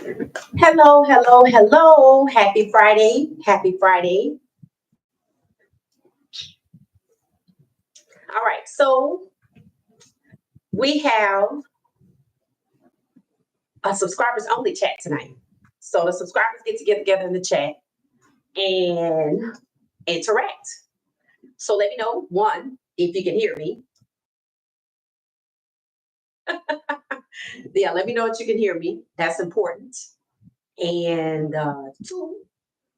Hello, hello, hello. Happy Friday. Happy Friday. All right. So we have a subscribers only chat tonight. So the subscribers get to get together in the chat and interact. So let me know, one, if you can hear me. Yeah, let me know if you can hear me. That's important. And two,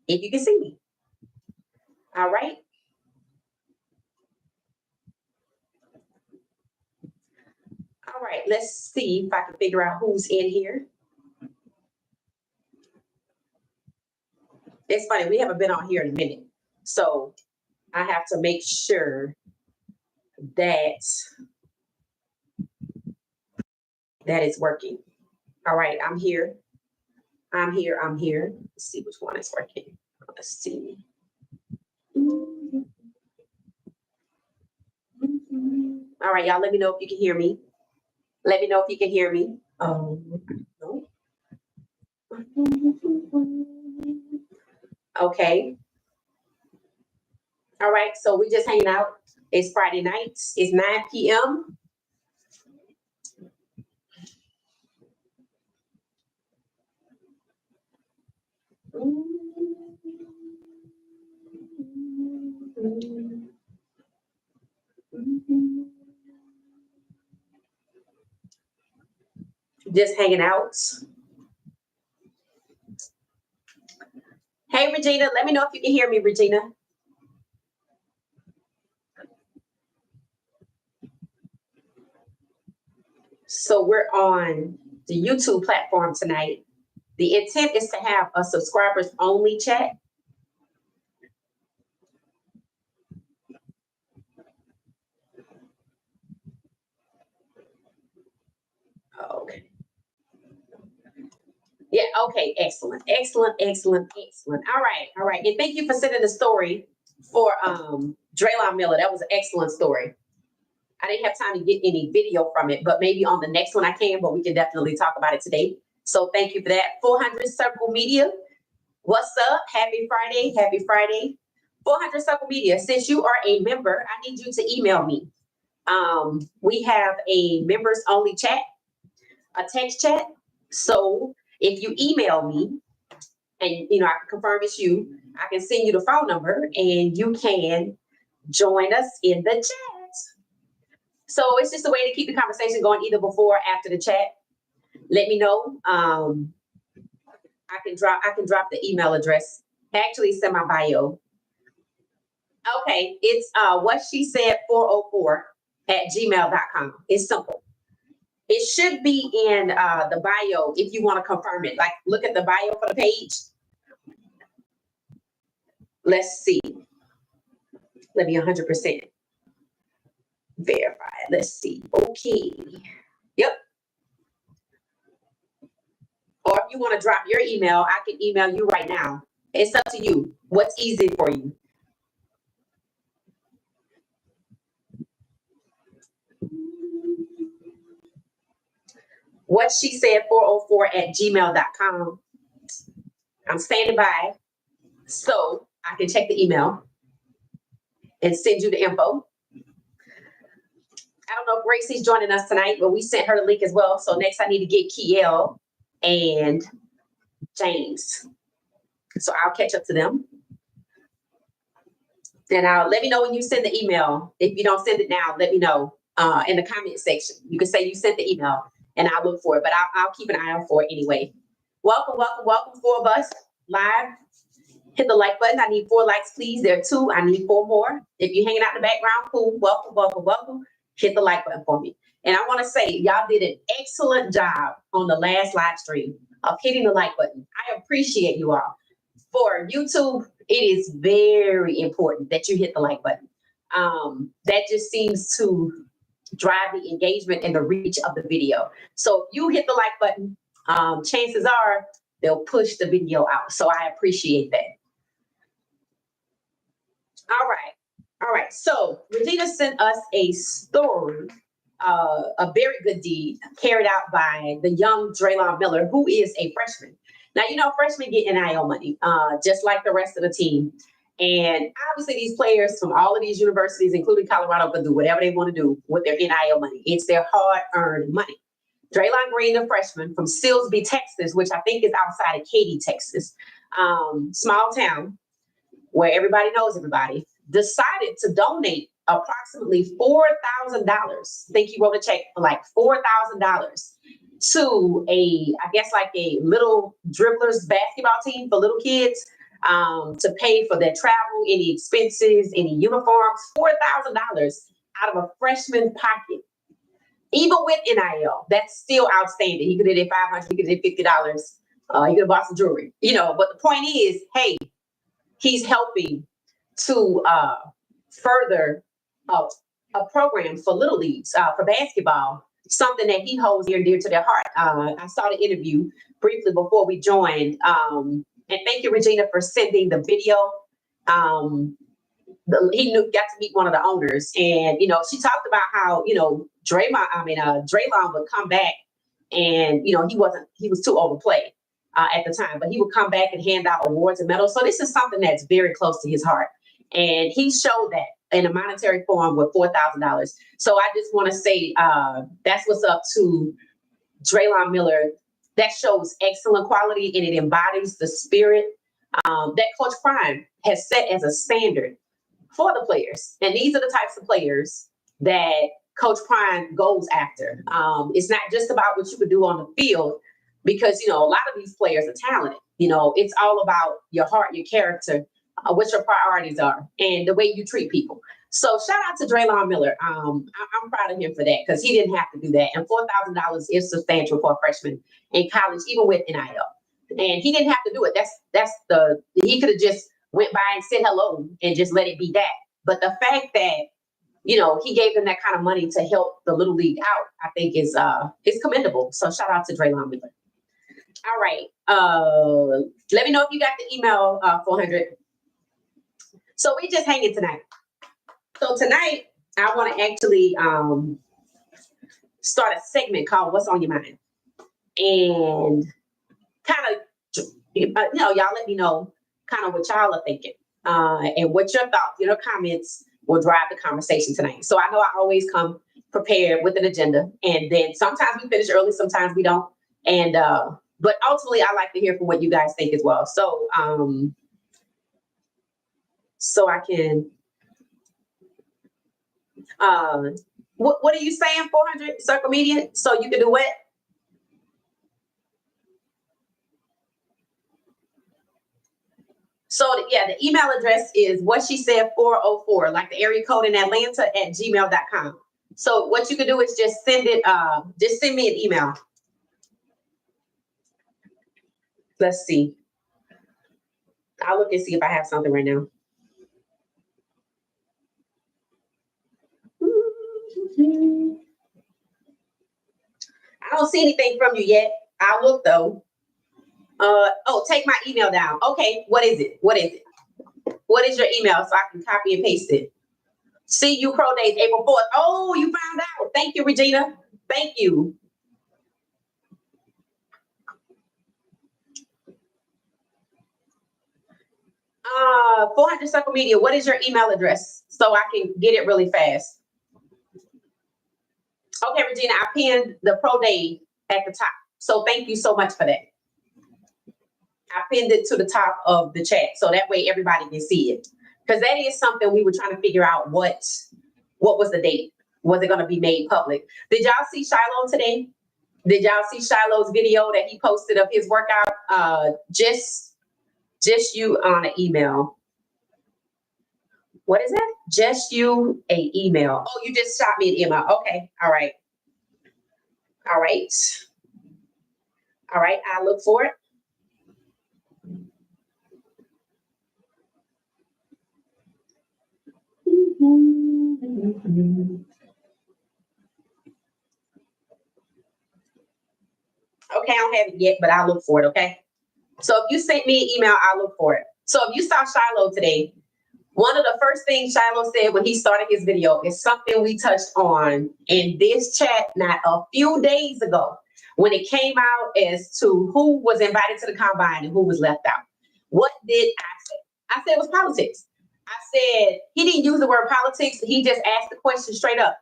if you can see me. All right. All right. Let's see if I can figure out who's in here. It's funny, we haven't been on here in a minute. So I have to make sure that that is working. All right, I'm here. I'm here. I'm here. Let's see which one is working. Let's see. All right, y'all, let me know if you can hear me. Let me know if you can hear me. No. Okay. All right, so we just hanging out. It's Friday night. It's 9 p.m. Just hanging out. Hey, Regina, let me know if you can hear me, Regina. So we're on the YouTube platform tonight. The intent is to have a subscribers only chat. Okay. Yeah, okay, excellent, excellent, excellent, excellent. All right. And thank you for sending the story for Draylon Miller. That was an excellent story. I didn't have time to get any video from it, but maybe on the next one I can, but we can definitely talk about it today. So thank you for that. 400 Circle Media. What's up? Happy Friday. Happy Friday. 400 Circle Media. Since you are a member, I need you to email me. We have a members only chat, a text chat. So if you email me and I can confirm it's you, I can send you the phone number and you can join us in the chat. So it's just a way to keep the conversation going either before or after the chat. Let me know. I can drop the email address. Actually, it's in my bio. Okay, it's what she said 404 at gmail.com. It's simple. It should be in the bio if you want to confirm it. Like, look at the bio for the page. Let's see. Let me 100% verify. Let's see. Okay. Yep. Or if you want to drop your email, I can email you right now. It's up to you. What's easy for you? What she said 404 at gmail.com. I'm standing by so I can check the email and send you the info. I don't know if Gracie's joining us tonight, but we sent her the link as well. So next I need to get Kiel and James. So I'll catch up to them. And let me know when you send the email. If you don't send it now, let me know in the comment section. You can say you sent the email and I'll look for it, but I'll keep an eye out for it anyway. Welcome, welcome, welcome, 4 of us live. Hit the like button. I need 4 likes, please. There are 2. I need 4 more. If you're hanging out in the background, cool. Welcome, welcome, welcome. Hit the like button for me. And I want to say, y'all did an excellent job on the last live stream of hitting the like button. I appreciate you all. For YouTube, it is very important that you hit the like button. That just seems to drive the engagement and the reach of the video. So if you hit the like button, chances are they'll push the video out. So I appreciate that. All right. So Regina sent us a story a very good deed carried out by the young Draylon Miller, who is a freshman. Now, you know, freshmen get NIL money, just like the rest of the team. And obviously, these players from all of these universities, including Colorado, can do whatever they want to do with their NIL money. It's their hard-earned money. Draylon Green, a freshman from Silsbee, Texas, which I think is outside of Katy, Texas, small town where everybody knows everybody, decided to donate approximately $4,000. I think he wrote a check for like $4,000 to I guess like a little dribblers basketball team for little kids, to pay for their travel, any expenses, any uniforms, $4,000 out of a freshman's pocket. Even with NIL, that's still outstanding. He could have did $500, he could have did $50. He could have bought some jewelry, you know. But the point is, hey, he's helping to further a program for little leagues, for basketball, something that he holds near and dear to their heart. I saw the interview briefly before we joined. And thank you, Regina, for sending the video. He got to meet one of the owners, and you know, she talked about how, you know, Draylon would come back, and you know, he was too overplayed at the time, but he would come back and hand out awards and medals. So this is something that's very close to his heart, and he showed that in a monetary form with $4,000. So I just want to say that's what's up to Draylon Miller. That shows excellent quality, and it embodies the spirit that Coach Prime has set as a standard for the players. And these are the types of players that Coach Prime goes after. It's not just about what you can do on the field, because, you know, a lot of these players are talented. You know, it's all about your heart, your character, what your priorities are, and the way you treat people. So shout out to Draylon Miller. I'm proud of him for that, because he didn't have to do that. And $4,000 is substantial for a freshman in college, even with NIL. And he didn't have to do it. He could have just went by and said hello and just let it be that. But the fact that, you know, he gave them that kind of money to help the little league out, I think is commendable. So shout out to Draylon Miller. All right. Let me know if you got the email, 400. So we just hanging tonight. So tonight, I want to actually start a segment called What's on Your Mind? And kind of, you know, y'all let me know kind of what y'all are thinking, and what your thoughts, your comments will drive the conversation tonight. So I know I always come prepared with an agenda, and then sometimes we finish early, sometimes we don't. And but ultimately, I like to hear from what you guys think as well. So so I can. What are you saying, 400 Circle Media? So you can do what? So yeah, the email address is what she said 404, like the area code in Atlanta, at gmail.com. So what you can do is just send it, just send me an email. Let's see. I'll look and see if I have something right now. I don't see anything from you yet. I'll look though. Oh, take my email down. Okay, what is it? What is it? What is your email so I can copy and paste it? See you Pro Days, April 4th. Oh, you found out. Thank you, Regina. Thank you. 400 Circle Media, what is your email address so I can get it really fast? Okay, Regina, I pinned the Pro Day at the top. So thank you so much for that. I pinned it to the top of the chat so that way everybody can see it. Because that is something we were trying to figure out what was the date? Was it going to be made public? Did y'all see Shiloh today? Did y'all see Shiloh's video that he posted of his workout? Just you on an email. What is that? Just you a email. Oh, you just shot me an email. Okay. All right. All right. All right. I look for it. Okay, I don't have it yet, but I'll look for it, okay? So if you sent me an email, I'll look for it. So if you saw Shiloh today, One of the first things Shiloh said when he started his video is something we touched on in this chat not a few days ago when it came out as to who was invited to the combine and who was left out. What did I say? I said it was politics. I said he didn't use the word politics. He just asked the question straight up.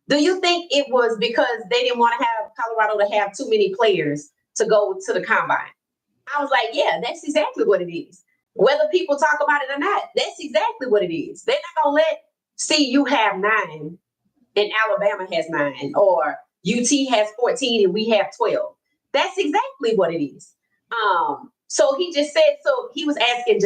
Do you think it was because they didn't want to have Colorado to have too many players to go to the combine? I was like, yeah, that's exactly what it is. Whether people talk about it or not, that's exactly what it is. They're not gonna let CU have 9 and Alabama has 9, or UT has 14 and we have 12. That's exactly what it is. So he just said, so he was asking,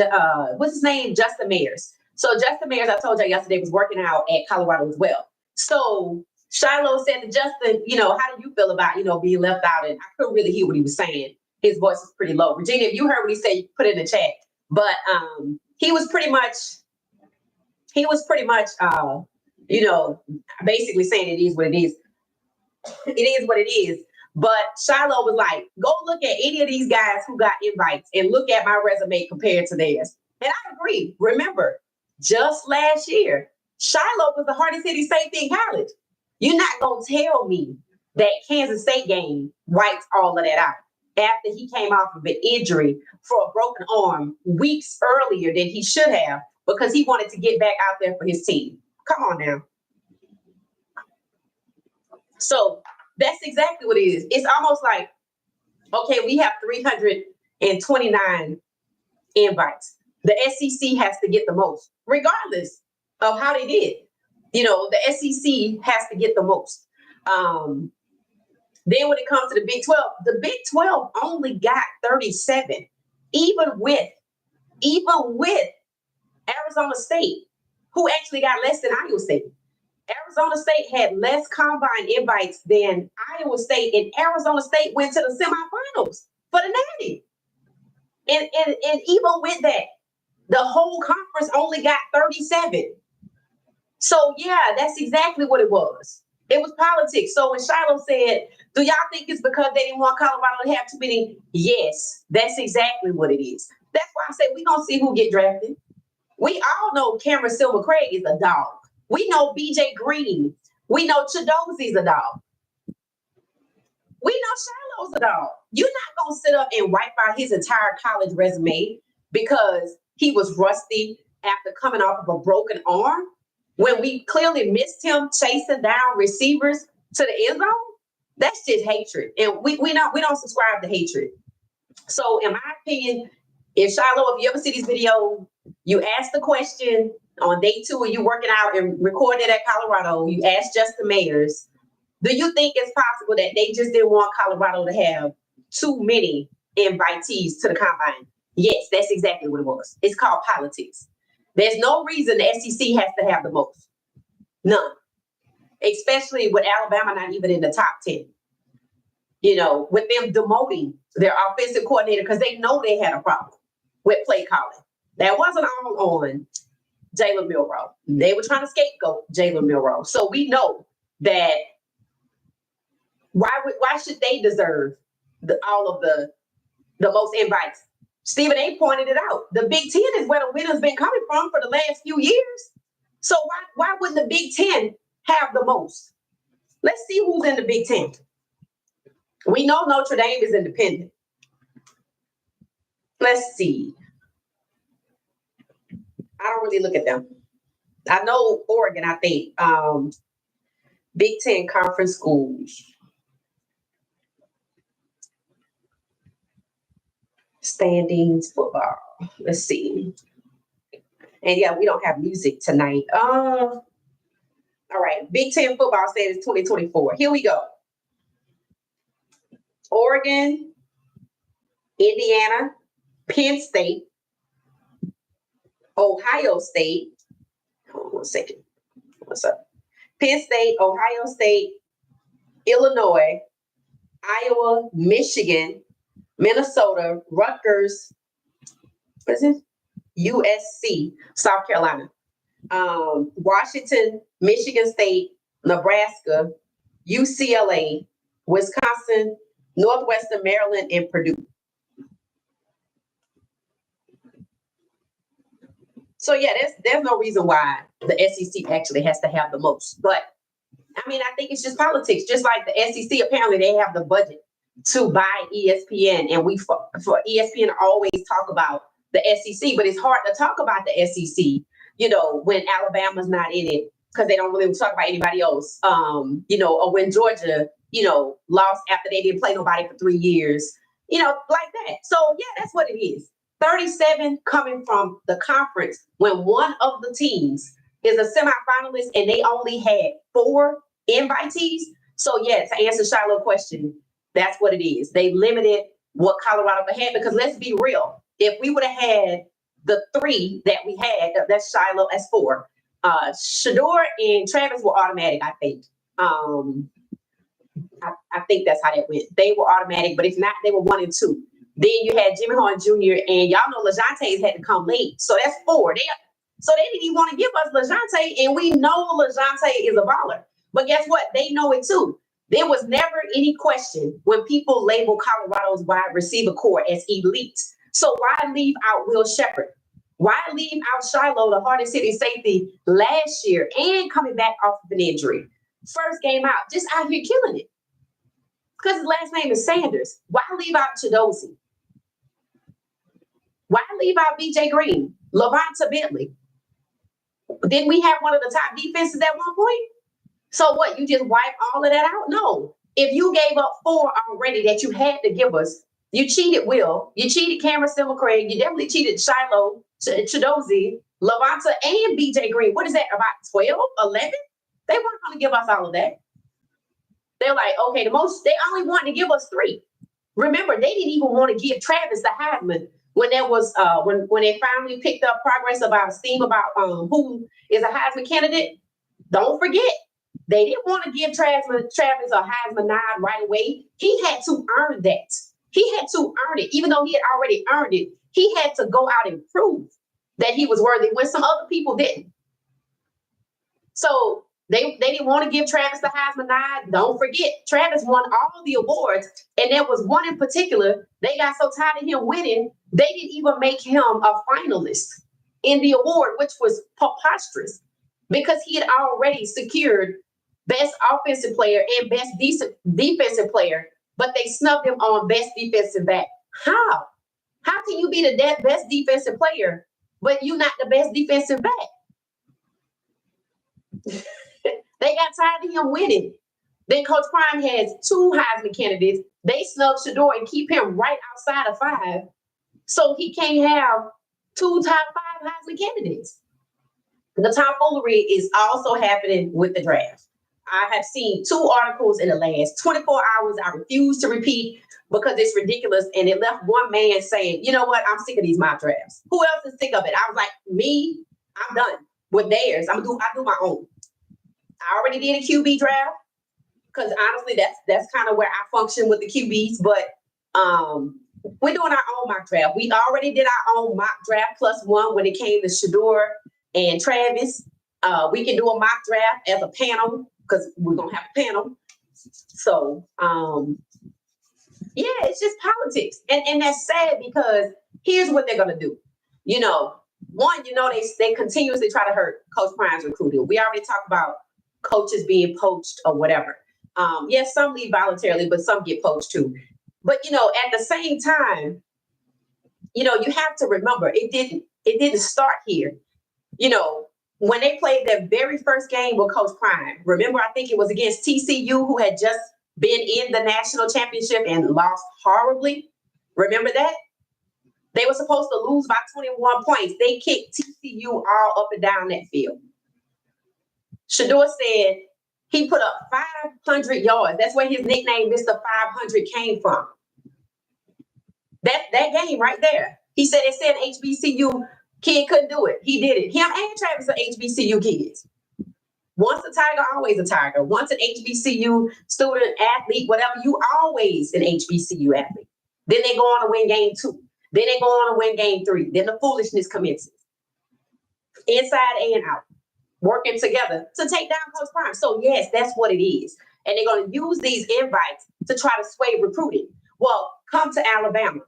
what's his name? Justin Mayers. So Justin Mayers, I told you yesterday, was working out at Colorado as well. So Shiloh said to Justin, how do you feel about, being left out? And I couldn't really hear what he was saying. His voice was pretty low. Virginia, if you heard what he said, you put it in the chat. But he was pretty much, basically saying it is what it is. It is what it is. But Shiloh was like, go look at any of these guys who got invites and look at my resume compared to theirs. And I agree. Remember, just last year, Shiloh was the hardest hitting safety in college. You're not going to tell me that Kansas State game wipes all of that out after he came off of an injury for a broken arm weeks earlier than he should have because he wanted to get back out there for his team. Come on now. So that's exactly what it is. It's almost like, okay, we have 329 invites. The SEC has to get the most, regardless of how they did. The SEC has to get the most. Then when it comes to the Big 12, the Big 12 only got 37, even with Arizona State, who actually got less than Iowa State. Arizona State had less combine invites than Iowa State, and Arizona State went to the semifinals for the Natty. And even with that, the whole conference only got 37. So yeah, that's exactly what it was. It was politics. So when Shiloh said, do y'all think it's because they didn't want Colorado to have too many? Yes, that's exactly what it is. That's why I say we're going to see who get drafted. We all know Cameron Silver-Craig is a dog. We know BJ Green. We know Chidozie's a dog. We know Shiloh's a dog. You're not going to sit up and wipe out his entire college resume because he was rusty after coming off of a broken arm when we clearly missed him chasing down receivers to the end zone. That's just hatred. And we don't subscribe to hatred. So in my opinion, if Shiloh, if you ever see this video, you ask the question on day 2 and you working out and recording it at Colorado, you ask Justin Mayers, do you think it's possible that they just didn't want Colorado to have too many invitees to the combine? Yes, that's exactly what it was. It's called politics. There's no reason the SEC has to have the most. None. Especially with Alabama not even in the top 10. With them demoting their offensive coordinator because they know they had a problem with play calling. That wasn't all on Jalen Milroe. They were trying to scapegoat Jalen Milroe. So we know that why should they deserve all of the most invites? Stephen A. pointed it out. The Big Ten is where the winner's been coming from for the last few years. So why wouldn't the Big Ten have the most? Let's see who's in the Big Ten. We know Notre Dame is independent. Let's see. I don't really look at them. I know Oregon, I think. Big Ten conference schools. Standings football. Let's see. And yeah, we don't have music tonight. All right. Big Ten football standings 2024. Here we go. Oregon, Indiana, Penn State, Ohio State. Hold on 1 second. What's up? Penn State, Ohio State, Illinois, Iowa, Michigan, Minnesota, Rutgers, what is it? USC, South Carolina, Washington, Michigan State, Nebraska, UCLA, Wisconsin, Northwestern Maryland, and Purdue. So yeah, there's no reason why the SEC actually has to have the most. But I mean, I think it's just politics. Just like the SEC, apparently they have the budget to buy ESPN, and we for ESPN always talk about the SEC, but it's hard to talk about the SEC, when Alabama's not in it because they don't really talk about anybody else. Or when Georgia, lost after they didn't play nobody for 3 years, like that. So yeah, that's what it is. 37 coming from the conference when one of the teams is a semifinalist and they only had 4 invitees. So yeah, to answer Shiloh's question, that's what it is. They limited what Colorado could have because let's be real. If we would have had the 3 that we had, that's Shiloh, that's 4. Shador and Travis were automatic, I think. I think that's how that went. They were automatic, but if not, they were 1 and 2. Then you had Jimmy Horn Jr. and y'all know LeJonte's had to come late. So that's 4. So they didn't even want to give us LeJonte, and we know LeJonte is a baller. But guess what? They know it too. There was never any question when people label Colorado's wide receiver core as elite. So why leave out Will Shepherd? Why leave out Shiloh, the hardest hitting safety last year and coming back off of an injury? First game out, just out here killing it. Because his last name is Sanders. Why leave out Chidozie? Why leave out BJ Green? Levonta Bentley? Didn't we have one of the top defenses at one point? So what, you just wipe all of that out? No. If you gave up 4 already that you had to give us, you cheated Will, you cheated Cameron Silver-Craig, you definitely cheated Shiloh, Chidozie, Levonta, and BJ Green. What is that, about 12, 11? They weren't going to give us all of that. They're like, okay, they only wanted to give us 3. Remember, they didn't even want to give Travis the Heisman when there was when they finally picked up progress about steam about who is a Heisman candidate. Don't forget, they didn't want to give Travis a Heisman nod right away. He had to earn that. He had to earn it, even though he had already earned it. He had to go out and prove that he was worthy when some other people didn't. So they didn't want to give Travis the Heisman nod. Don't forget, Travis won all the awards, and there was one in particular. They got so tired of him winning, they didn't even make him a finalist in the award, which was preposterous because he had already secured best offensive player and best defensive player, but they snubbed him on best defensive back. How? How can you be the best defensive player, but you're not the best defensive back? They got tired of him winning. Then Coach Prime has 2 Heisman candidates. They snub Shador and keep him right outside of 5. So he can't have 2 top 5 Heisman candidates. The tomfoolery is also happening with the draft. I have seen 2 articles in the last 24 hours I refuse to repeat because it's ridiculous. And it left one man saying, you know what? I'm sick of these mock drafts. Who else is sick of it? I was like, me, I'm done with theirs. I do my own. I already did a QB draft because honestly, that's kind of where I function with the QBs. But we're doing our own mock draft. We already did our own mock draft +1 when it came to Shador and Travis. We can do a mock draft as a panel because we're gonna have a panel. So yeah, it's just politics, and that's sad because here's what they're gonna do. One, they continuously try to hurt Coach Prime's recruiting. We already talked about coaches being poached or whatever. Yes, some leave voluntarily, but some get poached too. But at the same time, you have to remember it didn't start here. When they played their very first game with Coach Prime, remember, I think it was against TCU, who had just been in the national championship and lost horribly. Remember that? They were supposed to lose by 21 points. They kicked TCU all up and down that field. Shador said he put up 500 yards. That's where his nickname, Mr. 500, came from. That game right there. He said it said HBCU kid couldn't do it. He did it. Him and Travis are HBCU kids. Once a Tiger, always a Tiger. Once an HBCU student, athlete, whatever, you always an HBCU athlete. Then they go on to win game 2. Then they go on to win game 3. Then the foolishness commences. Inside and out. Working together to take down Coach Prime. So yes, that's what it is. And they're going to use these invites to try to sway recruiting. Well, come to Alabama.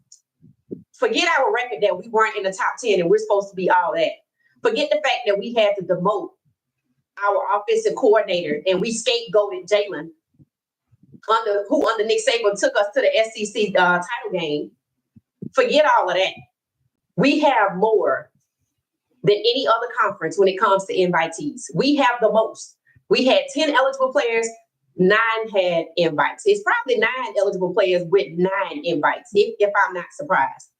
Forget our record that we weren't in the top 10 and we're supposed to be all that. Forget the fact that we had to demote our offensive coordinator and we scapegoated Jalen, who under Nick Saban took us to the SEC title game. Forget all of that. We have more than any other conference when it comes to invitees. We have the most. We had 10 eligible players, 9 had invites. It's probably 9 eligible players with 9 invites, if I'm not surprised.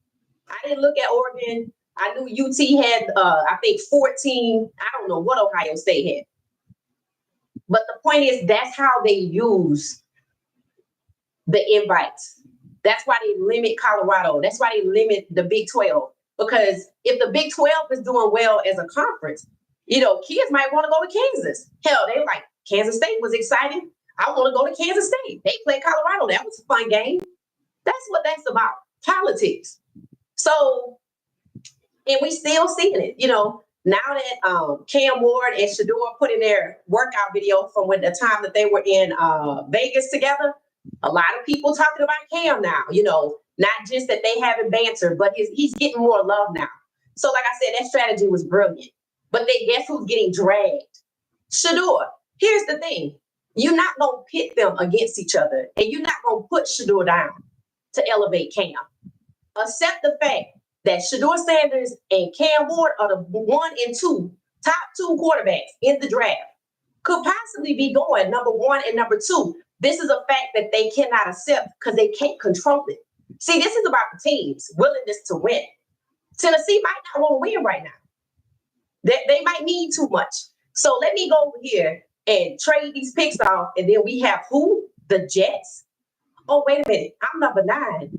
I didn't look at Oregon. I knew UT had, I think, 14. I don't know what Ohio State had. But the point is, that's how they use the invites. That's why they limit Colorado. That's why they limit the Big 12. Because if the Big 12 is doing well as a conference, you know, kids might want to go to Kansas. Hell, they like, Kansas State was exciting. I want to go to Kansas State. They played Colorado. That was a fun game. That's what that's about, politics. So, and we still seeing it, you know, now that Cam Ward and Shador put in their workout video from when the time that they were in Vegas together, a lot of people talking about Cam now, you know, not just that they haven't banter, but he's getting more love now. So like I said, that strategy was brilliant. But then guess who's getting dragged? Shador. Here's the thing. You're not going to pit them against each other, and you're not going to put Shador down to elevate Cam. Accept the fact that Shador Sanders and Cam Ward are the 1 and 2, top 2 quarterbacks in the draft. Could possibly be going number 1 and number 2. This is a fact that they cannot accept because they can't control it. See, this is about the team's willingness to win. Tennessee might not want to win right now. They might need too much. So let me go over here and trade these picks off, and then we have who? The Jets? Oh, wait a minute. I'm number 9.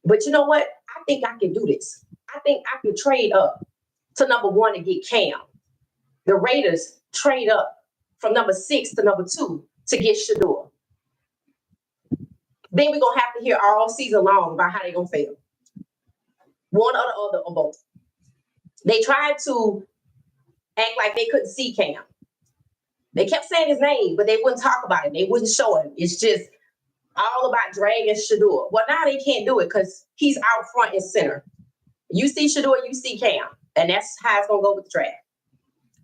But you know what? I think I can do this. I think I can trade up to number 1 and get Cam. The Raiders trade up from number 6 to number 2 to get Shador. Then we're going to have to hear all season long about how they're going to fail. One or the other or both. They tried to act like they couldn't see Cam. They kept saying his name, but they wouldn't talk about it. They wouldn't show him. It's just all about dragging Shador. Well, now they can't do it because he's out front and center. You see Shador, you see Cam. And that's how it's going to go with the draft.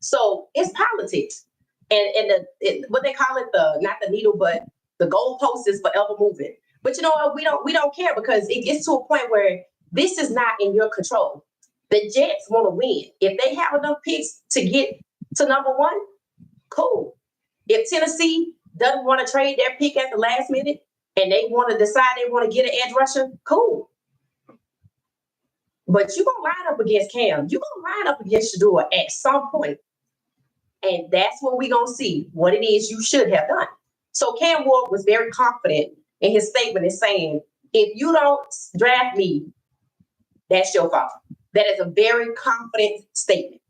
So it's politics. And what they call it, not the needle, but the goalpost is forever moving. But you know what? We don't care because it gets to a point where this is not in your control. The Jets want to win. If they have enough picks to get to number 1, cool. If Tennessee doesn't want to trade their pick at the last minute and they want to decide they want to get an edge rusher, cool. But you're going to line up against Cam. You're going to line up against Shador at some point. And that's when we're going to see what it is you should have done. So Cam Ward was very confident in his statement in saying, if you don't draft me, that's your fault. That is a very confident statement,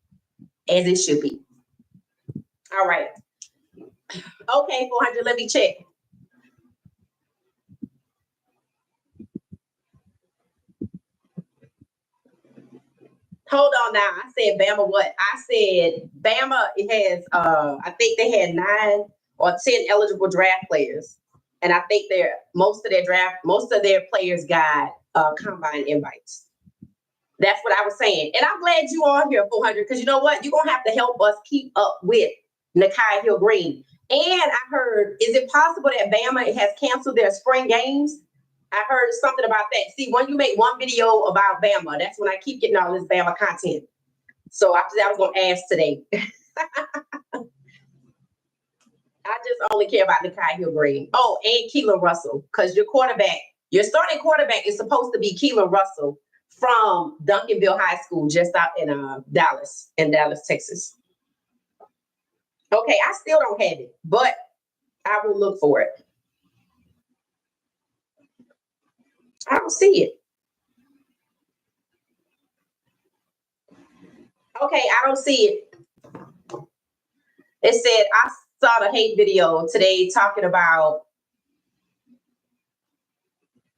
as it should be. All right. Okay, 400, let me check. Hold on now. I said Bama what? I said Bama has, I think they had 9 or 10 eligible draft players. And I think most of their players got combine invites. That's what I was saying. And I'm glad you are here, 400, because you know what? You're going to have to help us keep up with Nakai Hill-Green. And I heard, is it possible that Bama has canceled their spring games? I heard something about that. See, when you make one video about Bama, that's when I keep getting all this Bama content. So after that, I was going to ask today. I just only care about Nakai Hill-Green. Oh, and Keelan Russell, because your starting quarterback is supposed to be Keelan Russell from Duncanville High School, just out in Dallas, Texas. Okay, I still don't have it, but I will look for it. I don't see it. Okay, I don't see it. It said, I saw the hate video today talking about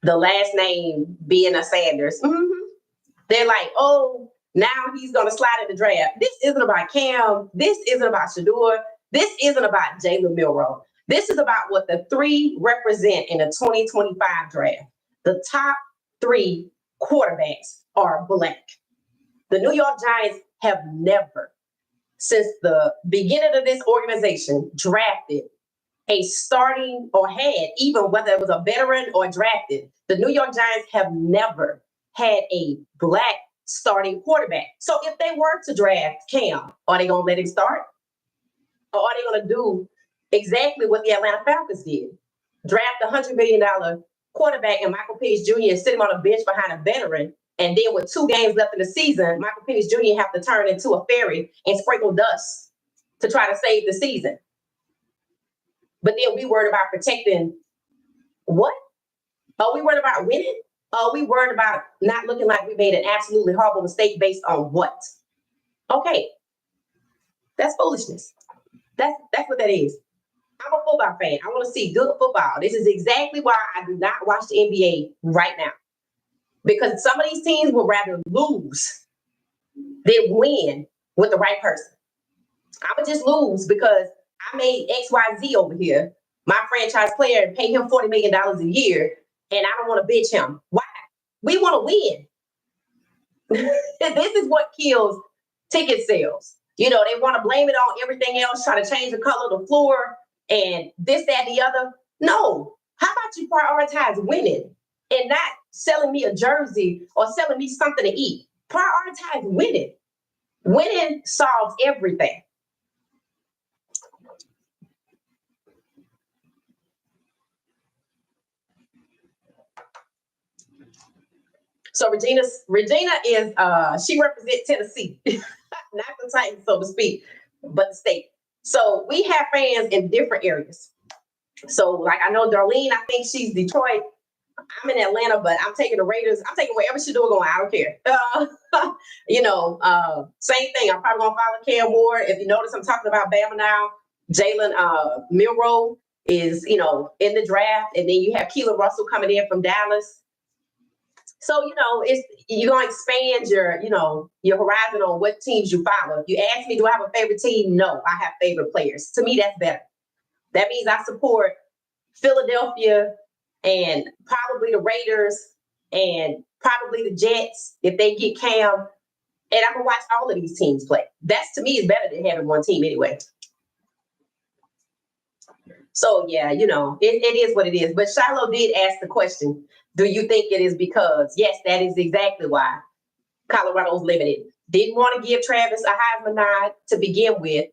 the last name being a Sanders. Mm-hmm. They're like, oh, now he's going to slide in the draft. This isn't about Cam. This isn't about Shador. This isn't about Jalen Milroe. This is about what the 3 represent in the 2025 draft. The top 3 quarterbacks are black. The New York Giants have never, since the beginning of this organization, drafted a starting or had, even whether it was a veteran or drafted, the New York Giants have never had a black starting quarterback. So if they were to draft Cam, are they going to let him start? Or are they going to do exactly what the Atlanta Falcons did? Draft a $100 million quarterback and Michael Penix Jr. is sitting on a bench behind a veteran. And then with 2 games left in the season, Michael Penix Jr. have to turn into a fairy and sprinkle dust to try to save the season. But then we worried about protecting what? Are we worried about winning? Are we worried about not looking like we made an absolutely horrible mistake based on what? Okay. That's foolishness. That's what that is. I'm a football fan. I want to see good football. This is exactly why I do not watch the NBA right now. Because some of these teams would rather lose than win with the right person. I would just lose because I made XYZ over here, my franchise player, and pay him $40 million a year, and I don't want to bitch him. Why? We want to win. This is what kills ticket sales. You know, they want to blame it on everything else, try to change the color of the floor and this, that, and the other. No. How about you prioritize winning and not selling me a jersey or selling me something to eat? Prioritize winning. Winning solves everything. So Regina is she represents Tennessee, not the Titans, so to speak, but the state. So we have fans in different areas. So like I know Darlene, I think she's Detroit. I'm in Atlanta, but I'm taking the Raiders. I'm taking wherever she do it going. I don't care. Same thing. I'm probably gonna follow Cam Ward. If you notice, I'm talking about Bama now. Jalen Milroe is in the draft, and then you have Keelan Russell coming in from Dallas. So, you're going to expand your horizon on what teams you follow. If you ask me, do I have a favorite team? No, I have favorite players. To me, that's better. That means I support Philadelphia and probably the Raiders and probably the Jets if they get Cam. And I'm going to watch all of these teams play. That's, to me, is better than having one team anyway. So, yeah, it is what it is. But Shiloh did ask the question, do you think it is because, yes, that is exactly why Colorado's limited. Didn't want to give Travis a Heisman nod to begin with,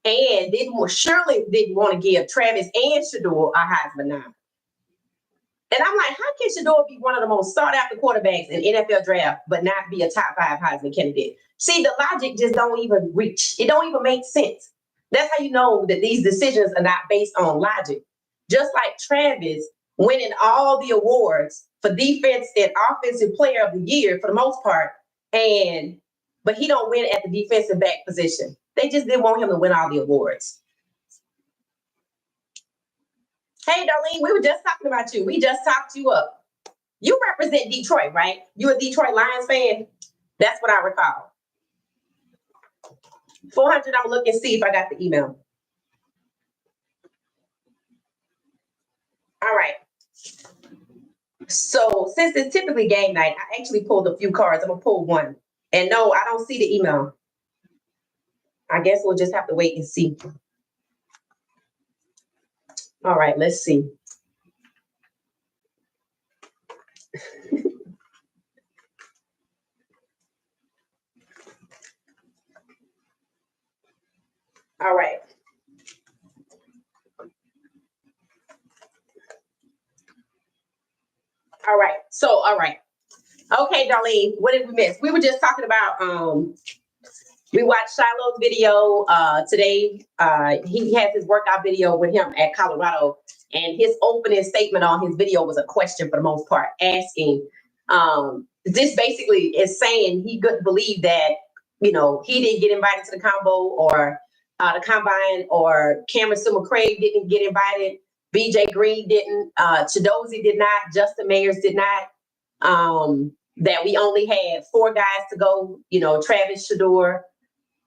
and surely didn't want to give Travis and Shador a Heisman nod. And I'm like, how can Shador be one of the most sought-after quarterbacks in NFL draft, but not be a top 5 Heisman candidate? See, the logic just don't even reach. It don't even make sense. That's how you know that these decisions are not based on logic. Just like Travis winning all the awards for defense and offensive player of the year for the most part, but he don't win at the defensive back position. They just didn't want him to win all the awards. Hey, Darlene, we were just talking about you. We just talked you up. You represent Detroit, right? You a Detroit Lions fan? That's what I recall. 400, I'm looking to see if I got the email. All right. So since it's typically game night, I actually pulled a few cards. I'm going to pull one. And no, I don't see the email. I guess we'll just have to wait and see. All right, let's see. All right. All right. So, all right. Okay, Darlene, what did we miss? We were just talking about, we watched Shiloh's video today. He has his workout video with him at Colorado, and his opening statement on his video was a question for the most part, asking, this basically is saying he couldn't believe that, he didn't get invited to the combo or the combine, or Cameron Summer-Craig didn't get invited. BJ Green didn't, Chidozie did not, Justin Mayers did not, that we only had 4 guys to go, Travis, Shador,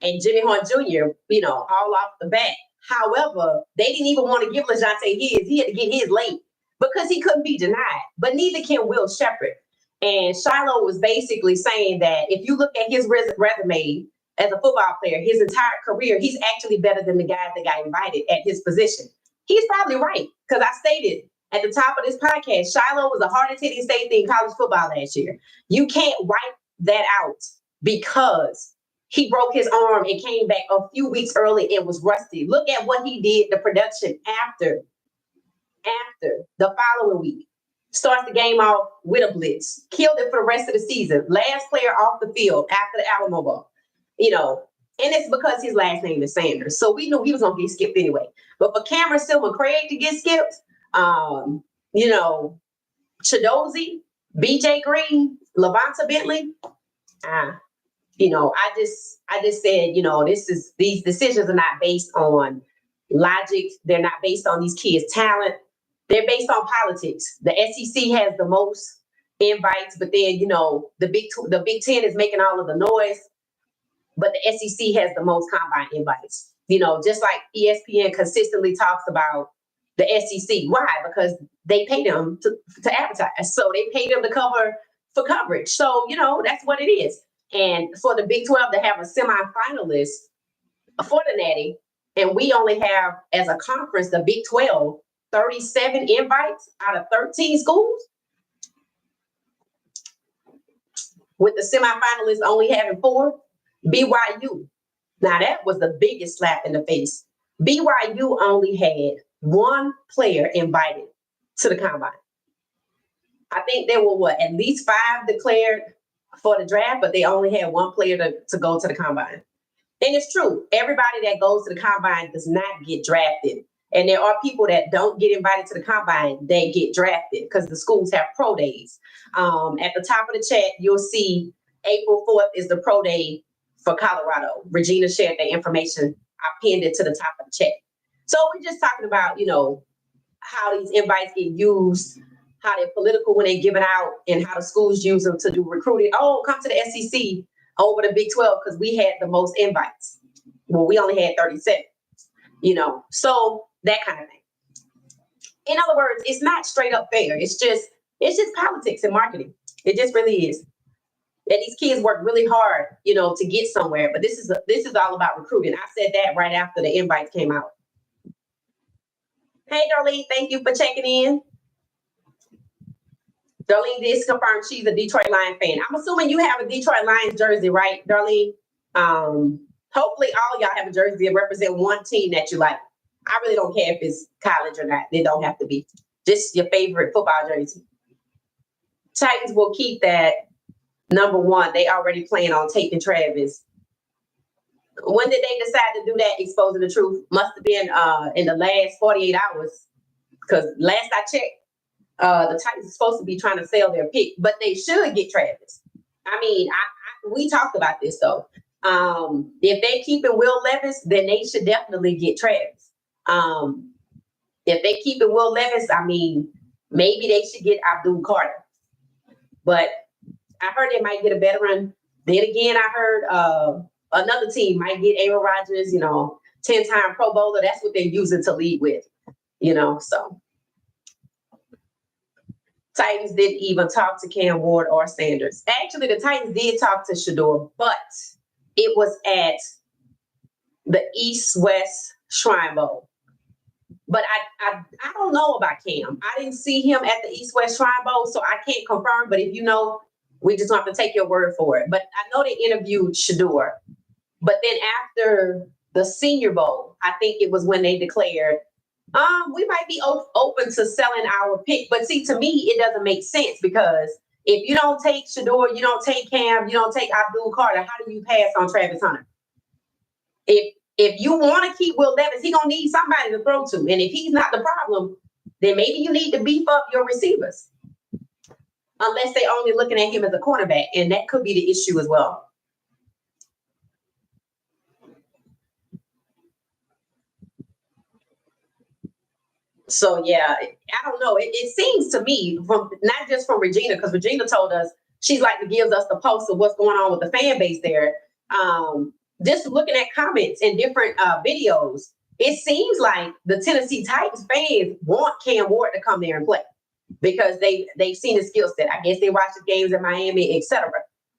and Jimmy Horn Jr., all off the bat. However, they didn't even want to give LeJounte his. He had to get his late because he couldn't be denied. But neither can Will Shepherd. And Shiloh was basically saying that if you look at his resume, as a football player, his entire career, he's actually better than the guys that got invited at his position. He's probably right, because I stated at the top of this podcast, Shiloh was the hardest hitting safety in college football last year. You can't wipe that out because he broke his arm and came back a few weeks early and was rusty. Look at what he did, the production after the following week. Starts the game off with a blitz, killed it for the rest of the season. Last player off the field after the Alamo Bowl. And it's because his last name is Sanders. So we knew he was going to get skipped anyway. But for Cameron Silver Craig to get skipped, Chidozie, BJ Green, Lavonta Bentley, I just said, these decisions are not based on logic. They're not based on these kids' talent. They're based on politics. The SEC has the most invites, but then, the Big Ten is making all of the noise, but the SEC has the most combine invites. Just like ESPN consistently talks about the SEC. Why? Because they pay them to advertise. So they pay them to cover for coverage. So, that's what it is. And for the Big 12 to have a semifinalist for the Natty, and we only have, as a conference, the Big 12, 37 invites out of 13 schools, with the semifinalists only having 4. BYU. Now, that was the biggest slap in the face. BYU only had 1 player invited to the combine. I think there were, at least 5 declared for the draft, but they only had 1 player to go to the combine. And it's true. Everybody that goes to the combine does not get drafted. And there are people that don't get invited to the combine, they get drafted because the schools have pro days. At the top of the chat, you'll see April 4th is the pro day for Colorado. Regina shared the information. I pinned it to the top of the chat. So we're just talking about, how these invites get used, how they're political when they're given out, and how the schools use them to do recruiting. Oh, come to the SEC over the Big 12 because we had the most invites. Well, we only had 37, so that kind of thing. In other words, it's not straight up fair. It's just politics and marketing. It just really is. And these kids work really hard, to get somewhere. But this is all about recruiting. I said that right after the invites came out. Hey, Darlene, thank you for checking in. Darlene did confirm she's a Detroit Lions fan. I'm assuming you have a Detroit Lions jersey, right, Darlene? Hopefully all y'all have a jersey that represent one team that you like. I really don't care if it's college or not. They don't have to be. Just your favorite football jersey. Titans will keep that number 1. They already plan on taking Travis. When did they decide to do that? Exposing the truth must have been in the last 48 hours. Because last I checked, the Titans are supposed to be trying to sell their pick, but they should get Travis. I mean, we talked about this though. If they keeping Will Levis, then they should definitely get Travis. If they keeping Will Levis, I mean, maybe they should get Abdul Carter. But I heard they might get a veteran. Then again, I heard another team might get Aaron Rodgers, 10-time Pro Bowler. That's what they're using to lead with, so. Titans didn't even talk to Cam Ward or Sanders. Actually, the Titans did talk to Shador, but it was at the East-West Shrine Bowl. But I don't know about Cam. I didn't see him at the East-West Shrine Bowl, so I can't confirm. But if you know, we just have to take your word for it. But I know they interviewed Shador. But then after the Senior Bowl, I think it was when they declared, we might be open to selling our pick. But see, to me, it doesn't make sense because if you don't take Shador, you don't take Cam, you don't take Abdul Carter, how do you pass on Travis Hunter? If you want to keep Will Levis, he's going to need somebody to throw to. And if he's not the problem, then maybe you need to beef up your receivers. Unless they're only looking at him as a cornerback. And that could be the issue as well. So, yeah, I don't know. It seems to me, from not just from Regina, because Regina told us she's like to give us the pulse of what's going on with the fan base there. Just looking at comments and different videos, it seems like the Tennessee Titans fans want Cam Ward to come there and play because they've seen his skill set. I guess they watch the games in Miami, etc.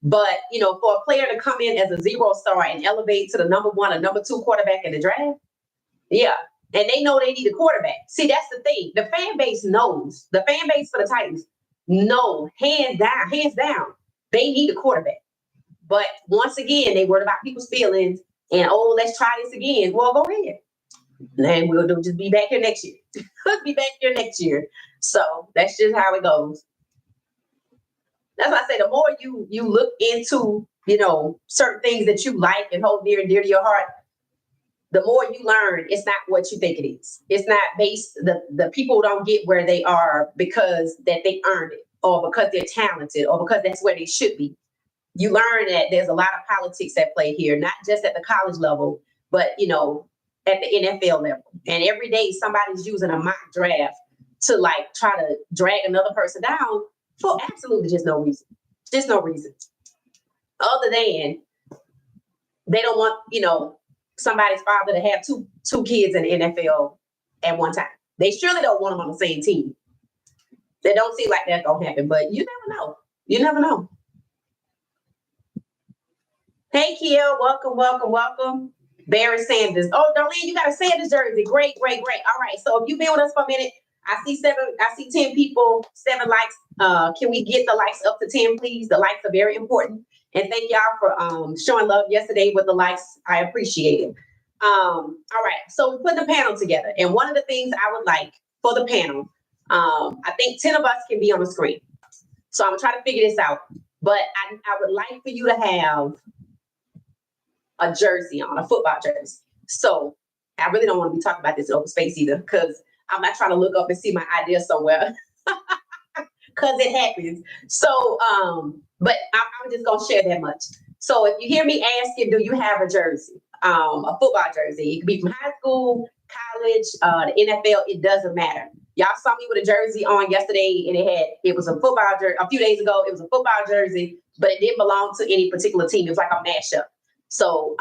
But, for a player to come in as a 0 star and elevate to the number 1 or number 2 quarterback in the draft, yeah. And they know they need a quarterback. See, that's the thing. The fan base knows. The fan base for the Titans know, hands down, they need a quarterback. But once again, they worried about people's feelings and, let's try this again. Well, go ahead. And we'll just be back here next year. Let's be back here next year. So that's just how it goes. That's why I say the more you look into, certain things that you like and hold near and dear to your heart, the more you learn, it's not what you think it is. It's not based, the people don't get where they are because that they earned it or because they're talented or because that's where they should be. You learn that there's a lot of politics at play here, not just at the college level, but, at the NFL level. And every day somebody's using a mock draft to try to drag another person down for absolutely just no reason. Just no reason. Other than they don't want, somebody's father to have two kids in the NFL at one time. They surely don't want them on the same team. They don't seem like that's gonna happen, but you never know. You never know. Hey, Kiel, welcome. Barry Sanders. Oh, Darlene, you got a Sanders jersey. Great. All right. So if you've been with us for a minute, I see 10 people, 7 likes. Can we get the likes up to 10, please? The likes are very important. And thank y'all for showing love yesterday with the likes. I appreciate it. All right. So we put the panel together. And one of the things I would like for the panel, I think 10 of us can be on the screen. So I'm going to try to figure this out. But I would like for you to have a jersey on, a football jersey. So I really don't want to be talking about this in open space either, because I'm not trying to look up and see my idea somewhere, because it happens. So, but I'm just going to share that much. So if you hear me asking, do you have a jersey, a football jersey? It could be from high school, college, the NFL, it doesn't matter. Y'all saw me with a jersey on yesterday, and it was a football jersey. A few days ago, it was a football jersey, but it didn't belong to any particular team. It was like a mashup. So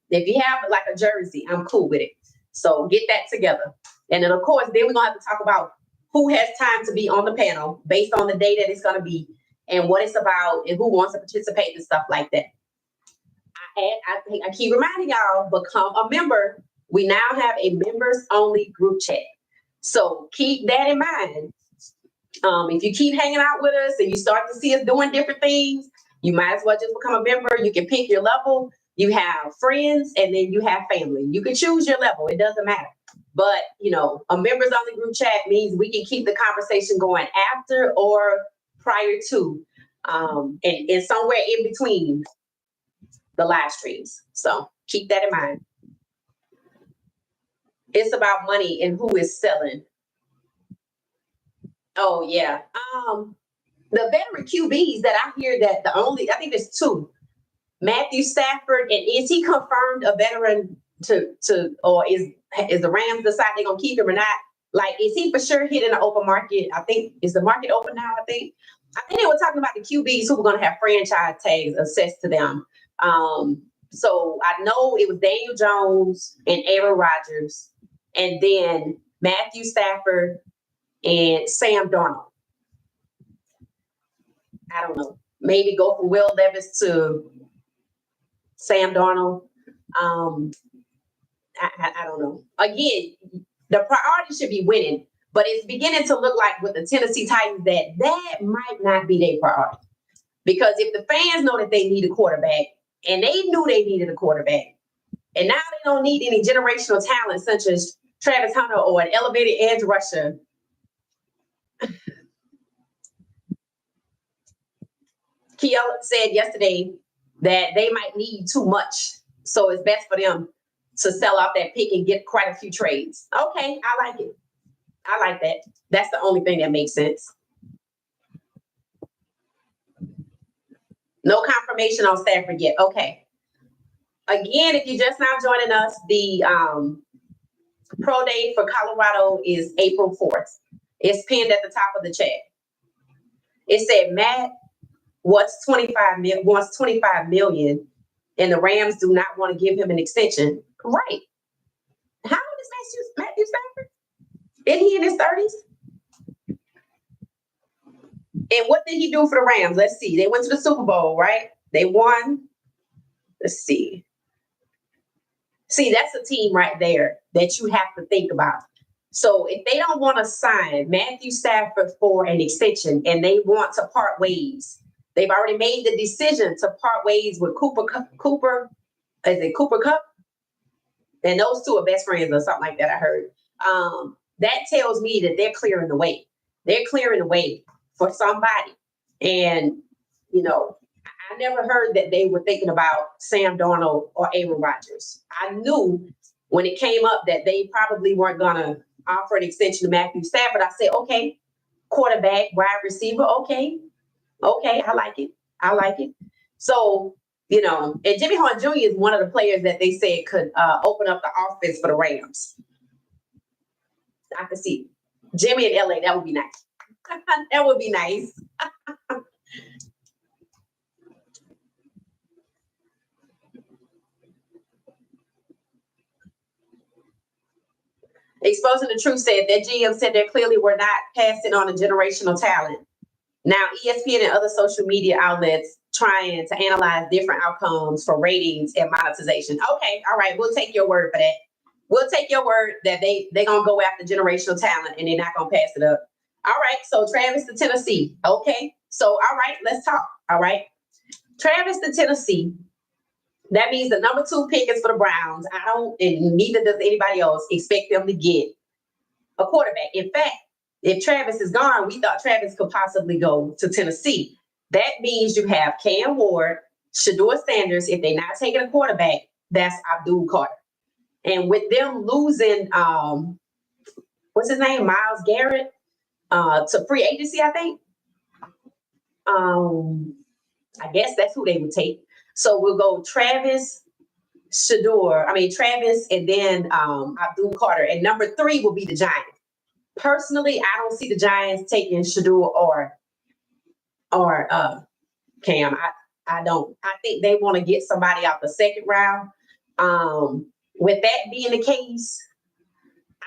if you have a jersey, I'm cool with it. So get that together. And then, of course, then we're going to have to talk about who has time to be on the panel based on the day that it's going to be and what it's about and who wants to participate and stuff like that. I keep reminding y'all, become a member. We now have a members-only group chat. So keep that in mind. If you keep hanging out with us and you start to see us doing different things, you might as well just become a member. You can pick your level. You have friends and then you have family. You can choose your level. It doesn't matter. But, a members only group chat means we can keep the conversation going after or prior to, and somewhere in between the live streams. So keep that in mind. It's about money and who is selling. Oh, yeah. The veteran QBs that I hear that I think there's 2. Matthew Stafford, and is he confirmed a veteran or is the Rams decide they're gonna keep him or not? Is he for sure hitting the open market? I think, is the market open now? I think they were talking about the QBs who were gonna have franchise tags assessed to them. So I know it was Daniel Jones and Aaron Rodgers, and then Matthew Stafford and Sam Darnold. I don't know. Maybe go from Will Levis to Sam Darnold. I don't know. Again, the priority should be winning, but it's beginning to look like with the Tennessee Titans that might not be their priority. Because if the fans know that they need a quarterback, and they knew they needed a quarterback, and now they don't need any generational talent such as Travis Hunter or an elevated edge rusher. Kiel said yesterday that they might need too much. So it's best for them to sell off that pick and get quite a few trades. Okay, I like it. I like that. That's the only thing that makes sense. No confirmation on Stafford yet. Okay. Again, if you're just now joining us, the pro day for Colorado is April 4th. It's pinned at the top of the chat. It said Matt wants 25 million, and the Rams do not want to give him an extension. Right. How old is Matthew Stafford? Isn't he in his 30s? And what did he do for the Rams? Let's see. They went to the Super Bowl, right? They won. Let's see. See, that's a team right there that you have to think about. So if they don't want to sign Matthew Stafford for an extension and they want to part ways, they've already made the decision to part ways with Cooper, is it Cooper Cup? And those two are best friends or something like that, I heard. That tells me that they're clearing the way. They're clearing the way for somebody. And, you know, I never heard that they were thinking about Sam Darnold or Aaron Rodgers. I knew when it came up that they probably weren't going to offer an extension to Matthew Stafford. I said, okay, quarterback, wide receiver, okay, I like it. I like it. So, you know, and Jimmy Horn Jr. is one of the players that they said could open up the offense for the Rams. I could see Jimmy in LA. That would be nice. That would be nice. Exposing the Truth said that GM said they clearly were not passing on a generational talent. Now, ESPN and other social media outlets trying to analyze different outcomes for ratings and monetization. Okay, all right, we'll take your word for that. We'll take your word that they're going to go after generational talent and they're not going to pass it up. All right, so Travis to Tennessee. Okay, so all right, let's talk. All right, Travis to Tennessee. That means the number 2 pick is for the Browns. I don't, and neither does anybody else, expect them to get a quarterback. In fact, if Travis is gone, we thought Travis could possibly go to Tennessee. That means you have Cam Ward, Shedeur Sanders. If they're not taking a quarterback, that's Abdul Carter. And with them losing, what's his name, Myles Garrett, to free agency, I think. I guess that's who they would take. So we'll go Travis, Travis, and then Abdul Carter. And number 3 will be the Giants. Personally, I don't see the Giants taking Shedeur or Cam. I don't. I think they want to get somebody out the second round. With that being the case,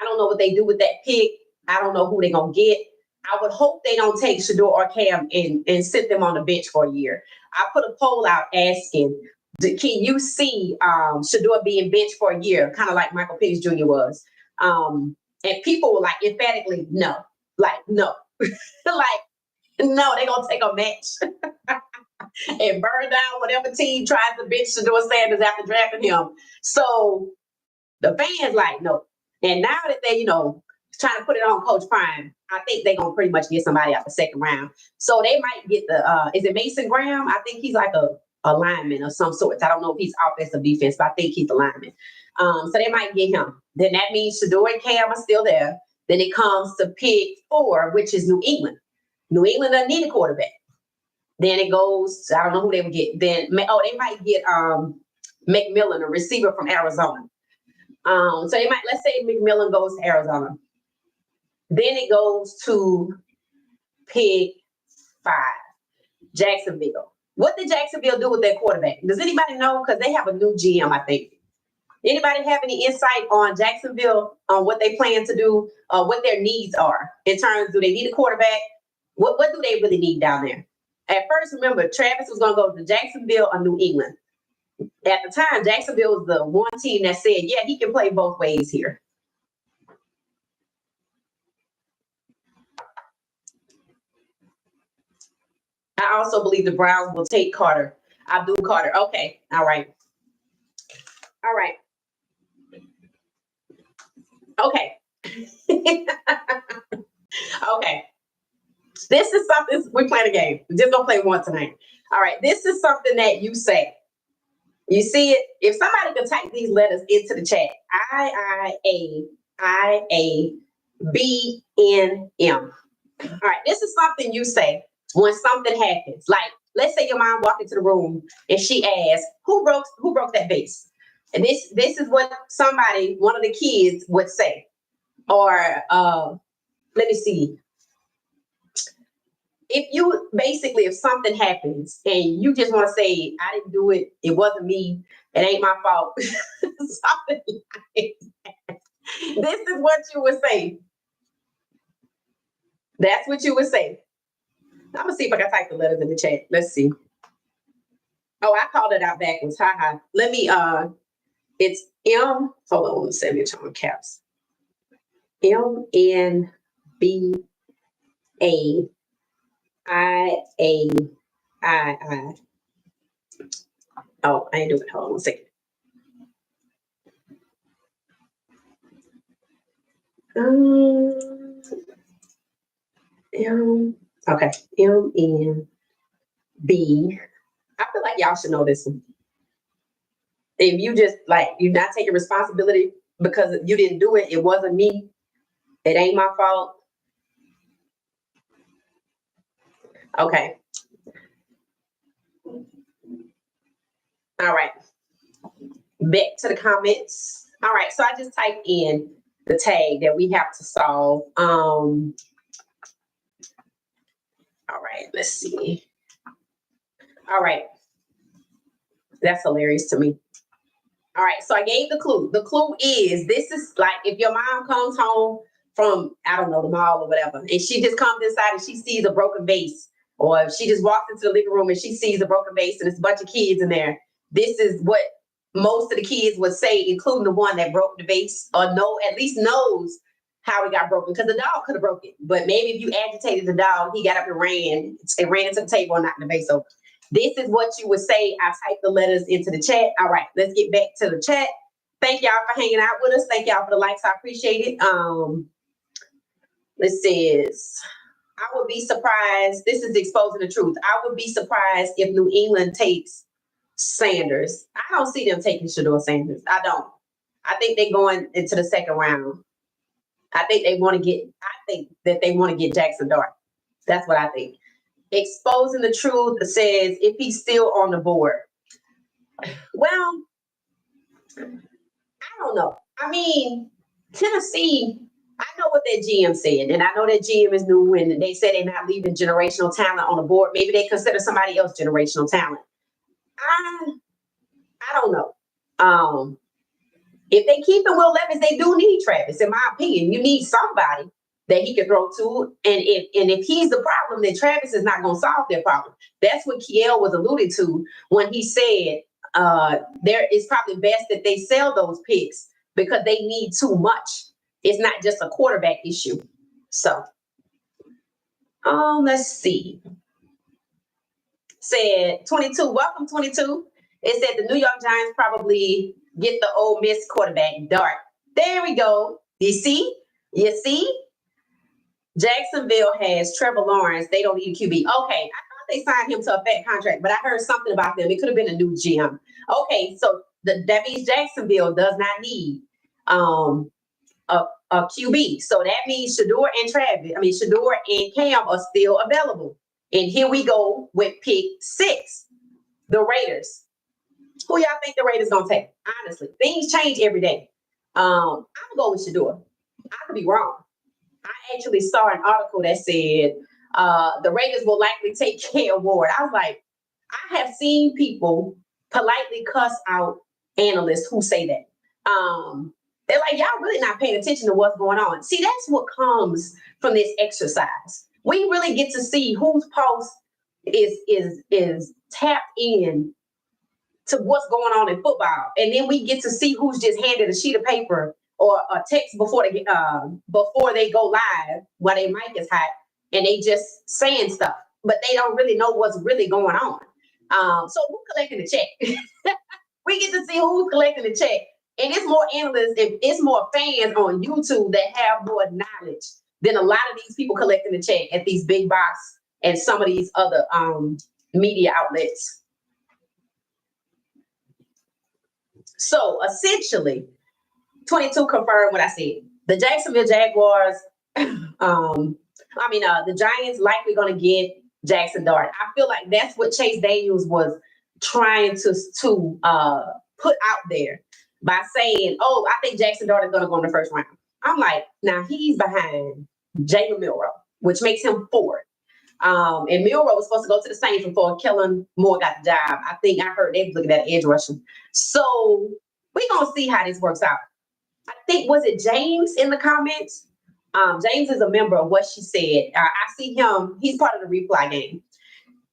I don't know what they do with that pick. I don't know who they're going to get. I would hope they don't take Shedeur or Cam and sit them on the bench for a year. I put a poll out asking, can you see Shedeur being benched for a year, kind of like Michael Penix Jr. was? And people were like, emphatically, no. Like, no. Like, no, they're going to take a match and burn down whatever team tries to bench Shedeur Sanders after drafting him. So the fans like, no. And now that they, trying to put it on Coach Prime, I think they're going to pretty much get somebody out the second round. So they might get is it Mason Graham? I think he's like a lineman of some sort. I don't know if he's offensive defense, but I think he's a lineman. So they might get him. Then that means Shedeur and Cam are still there. Then it comes to pick 4, which is New England. New England doesn't need a quarterback. Then it goes, I don't know who they would get. Then, they might get McMillan, a receiver from Arizona. So they might, let's say McMillan goes to Arizona. Then it goes to pick 5, Jacksonville. What did Jacksonville do with their quarterback? Does anybody know? Because they have a new GM, I think. Anybody have any insight on Jacksonville, on what they plan to do, what their needs are in terms, do they need a quarterback? What do they really need down there? At first, remember, Travis was going to go to Jacksonville or New England. At the time, Jacksonville was the one team that said, yeah, he can play both ways here. I also believe the Browns will take Carter, Abdul Carter. Okay, all right. All right. Okay. Okay. This is something, we're playing a game. We're just going to play one tonight. All right. This is something that you say. You see it? If somebody could type these letters into the chat, IIABNM. All right. This is something you say when something happens. Like, let's say your mom walked into the room and she asked, who broke that vase? And this is what one of the kids would say. Or let me see. If something happens and you just want to say, I didn't do it, it wasn't me, it ain't my fault. Something like that. This is what you would say. That's what you would say. I'm gonna see if I can type the letters in the chat. Let's see. Oh, I called it out backwards. Ha ha. Let me it's M. Hold on, let me turn on caps. MNBAIAI. Oh, I ain't doing it. Hold on 1 second. Okay. MNB. I feel like y'all should know this one. If you just like you're not taking responsibility because you didn't do it, it wasn't me. It ain't my fault. Okay. All right. Back to the comments. All right. So I just typed in the tag that we have to solve. All right. Let's see. All right. That's hilarious to me. All right. So I gave the clue. The clue is this is like if your mom comes home from, I don't know, the mall or whatever, and she just comes inside and she sees a broken vase, or if she just walks into the living room and she sees a broken vase and there's a bunch of kids in there. This is what most of the kids would say, including the one that broke the vase, or know at least knows how it got broken, because the dog could have broke it. But maybe if you agitated the dog, he got up and ran into the table and knocked the vase over. This is what you would say. I typed the letters into the chat. All right, let's get back to the chat. Thank y'all for hanging out with us. Thank y'all for the likes. I appreciate it. This says, I would be surprised. This is exposing the truth. I would be surprised if New England takes Sanders. I don't see them taking Shador Sanders. I don't. I think they're going into the second round. I think that they want to get Jackson Dart. That's what I think. Exposing the truth says if he's still on the board. Well, I don't know. I mean, Tennessee, I know what that GM said, and I know that GM is new, and they said they're not leaving generational talent on the board. Maybe they consider somebody else generational talent. I don't know. If they keep the Will Levis, they do need Travis. In my opinion, you need somebody that he can throw to, and if he's the problem, then Travis is not going to solve their problem. That's what Kiel was alluding to when he said there is probably best that they sell those picks because they need too much. It's not just a quarterback issue. So, let's see. Said 22. Welcome 22. It said the New York Giants probably get the Ole Miss quarterback Dart. There we go. You see? Jacksonville has Trevor Lawrence. They don't need a QB. Okay, I thought they signed him to a fat contract, but I heard something about them. It could have been a new GM. Okay, so that means Jacksonville does not need a QB. So that means Shador and Cam are still available. And here we go with pick 6, the Raiders. Who y'all think the Raiders gonna take? Honestly, things change every day. I'm gonna go with Shador. I could be wrong. I actually saw an article that said the Raiders will likely take Cam Ward. I was like, I have seen people politely cuss out analysts who say that. They're like, y'all really not paying attention to what's going on. See, that's what comes from this exercise. We really get to see whose pulse is tapped in to what's going on in football, and then we get to see who's just handed a sheet of paper or a text before they go live while their mic is hot, and they just saying stuff, but they don't really know what's really going on. So who's collecting the check? We get to see who's collecting the check, and it's more analysts, it's more fans on YouTube that have more knowledge than a lot of these people collecting the check at these big box and some of these other media outlets. So essentially, 22 confirmed what I said. The Jacksonville Jaguars, the Giants likely going to get Jackson Dart. I feel like that's what Chase Daniels was trying to put out there by saying, oh, I think Jackson Dart is going to go in the first round. I'm like, now he's behind Jalen Milroe, which makes him 4th. And Milroe was supposed to go to the Saints before Kellen Moore got the job. I think I heard they were looking at edge rushing. So we're going to see how this works out. I think, was it James in the comments James is a member of What She Said. I see him. He's part of the reply game.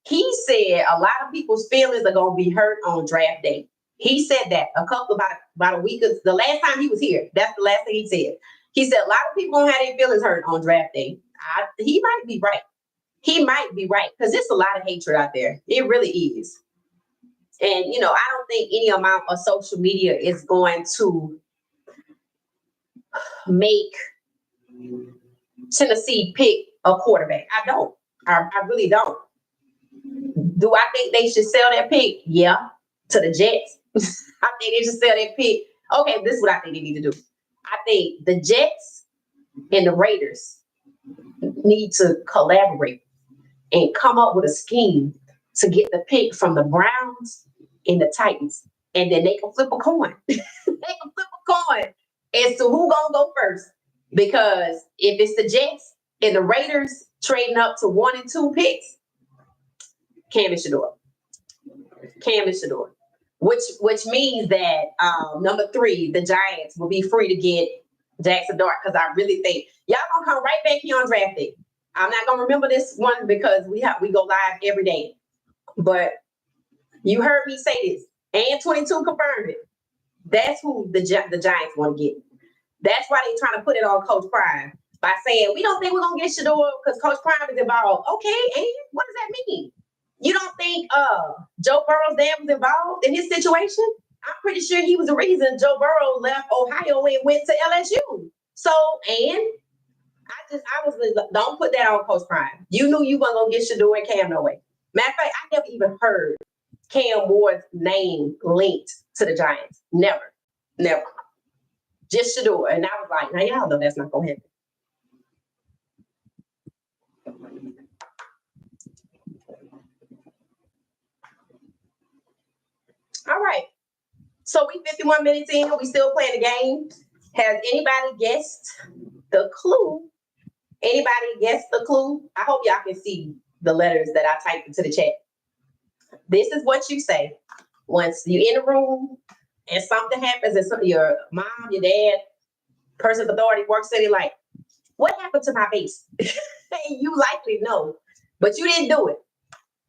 He said a lot of people's feelings are going to be hurt on draft day. He said that about a week. The last time he was here, that's the last thing he said. He said a lot of people gonna have their feelings hurt on draft day. He might be right. He might be right because there's a lot of hatred out there. It really is. And I don't think any amount of social media is going to make Tennessee pick a quarterback. I don't. I really don't. Do I think they should sell that pick? Yeah, to the Jets. I think they should sell that pick. Okay, this is what I think they need to do. I think the Jets and the Raiders need to collaborate and come up with a scheme to get the pick from the Browns and the Titans. And then they can flip a coin. They can flip a coin as to who gonna go first. Because if it's the Jets and the Raiders trading up to 1 and 2 picks, Cam and Shador. Which means that number 3, the Giants will be free to get Jackson Dart, because I really think y'all gonna come right back here on draft day. I'm not gonna remember this one because we go live every day. But you heard me say this, and 22 confirmed it. That's who the Giants want to get. That's why they're trying to put it on Coach Prime by saying we don't think we're gonna get Shador because Coach Prime is involved. Okay, and what does that mean? You don't think Joe Burrow's dad was involved in his situation? I'm pretty sure he was the reason Joe Burrow left Ohio and went to LSU. So, and I was don't put that on Coach Prime. You knew you weren't gonna get Shador and Cam no way. Matter of fact, I never even heard Cam Ward's name linked to the Giants. Never. Just Shador. And I was like, now y'all know that's not gonna happen. All right. So we 51 minutes in, we still playing the game. Has anybody guessed the clue? Anybody guessed the clue? I hope y'all can see the letters that I typed into the chat. This is what you say once you're in the room and something happens and your mom, your dad, person of authority works at it like, what happened to my base? You likely know, but you didn't do it.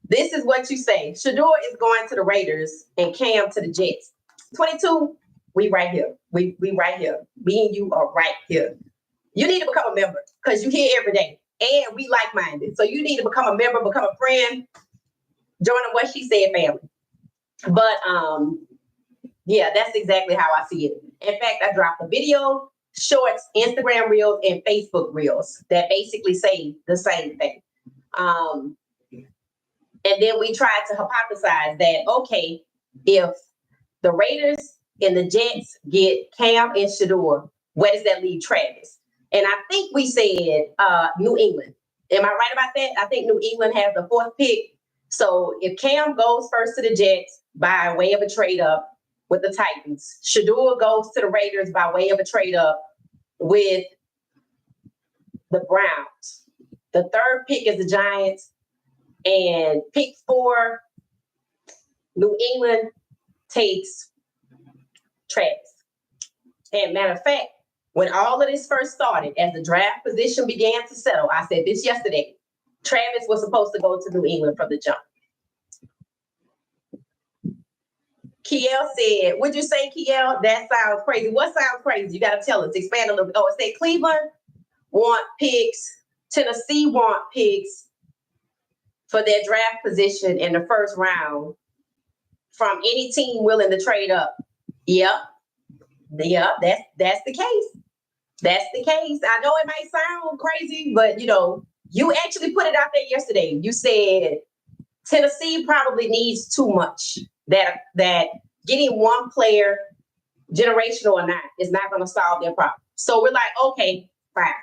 This is what you say. Shador is going to the Raiders and Cam to the Jets. 22, we right here. We right here. Me and you are right here. You need to become a member because you're here every day. And we like-minded. So you need to become a member, become a friend, join the What She Said family. But yeah, that's exactly how I see it. In fact, I dropped a video, shorts, Instagram reels, and Facebook reels that basically say the same thing. And then we tried to hypothesize that, okay, if the Raiders and the Jets get Cam and Shador, where does that leave Travis? And I think we said New England. Am I right about that? I think New England has the 4th pick. So if Cam goes first to the Jets by way of a trade up with the Titans, Shador goes to the Raiders by way of a trade up with the Browns. The 3rd pick is the Giants. And pick 4, New England takes Travis. And matter of fact, when all of this first started, as the draft position began to settle, I said this yesterday, Travis was supposed to go to New England from the jump. Kiel said, would you say, Kiel? That sounds crazy. What sounds crazy? You got to tell us. Expand a little bit. Oh, it said Cleveland want picks. Tennessee want picks for their draft position in the 1st round from any team willing to trade up. Yep, that's the case. That's the case. I know it might sound crazy, but you actually put it out there yesterday. You said Tennessee probably needs too much. That getting one player, generational or not, is not going to solve their problem. So we're like, okay, fine.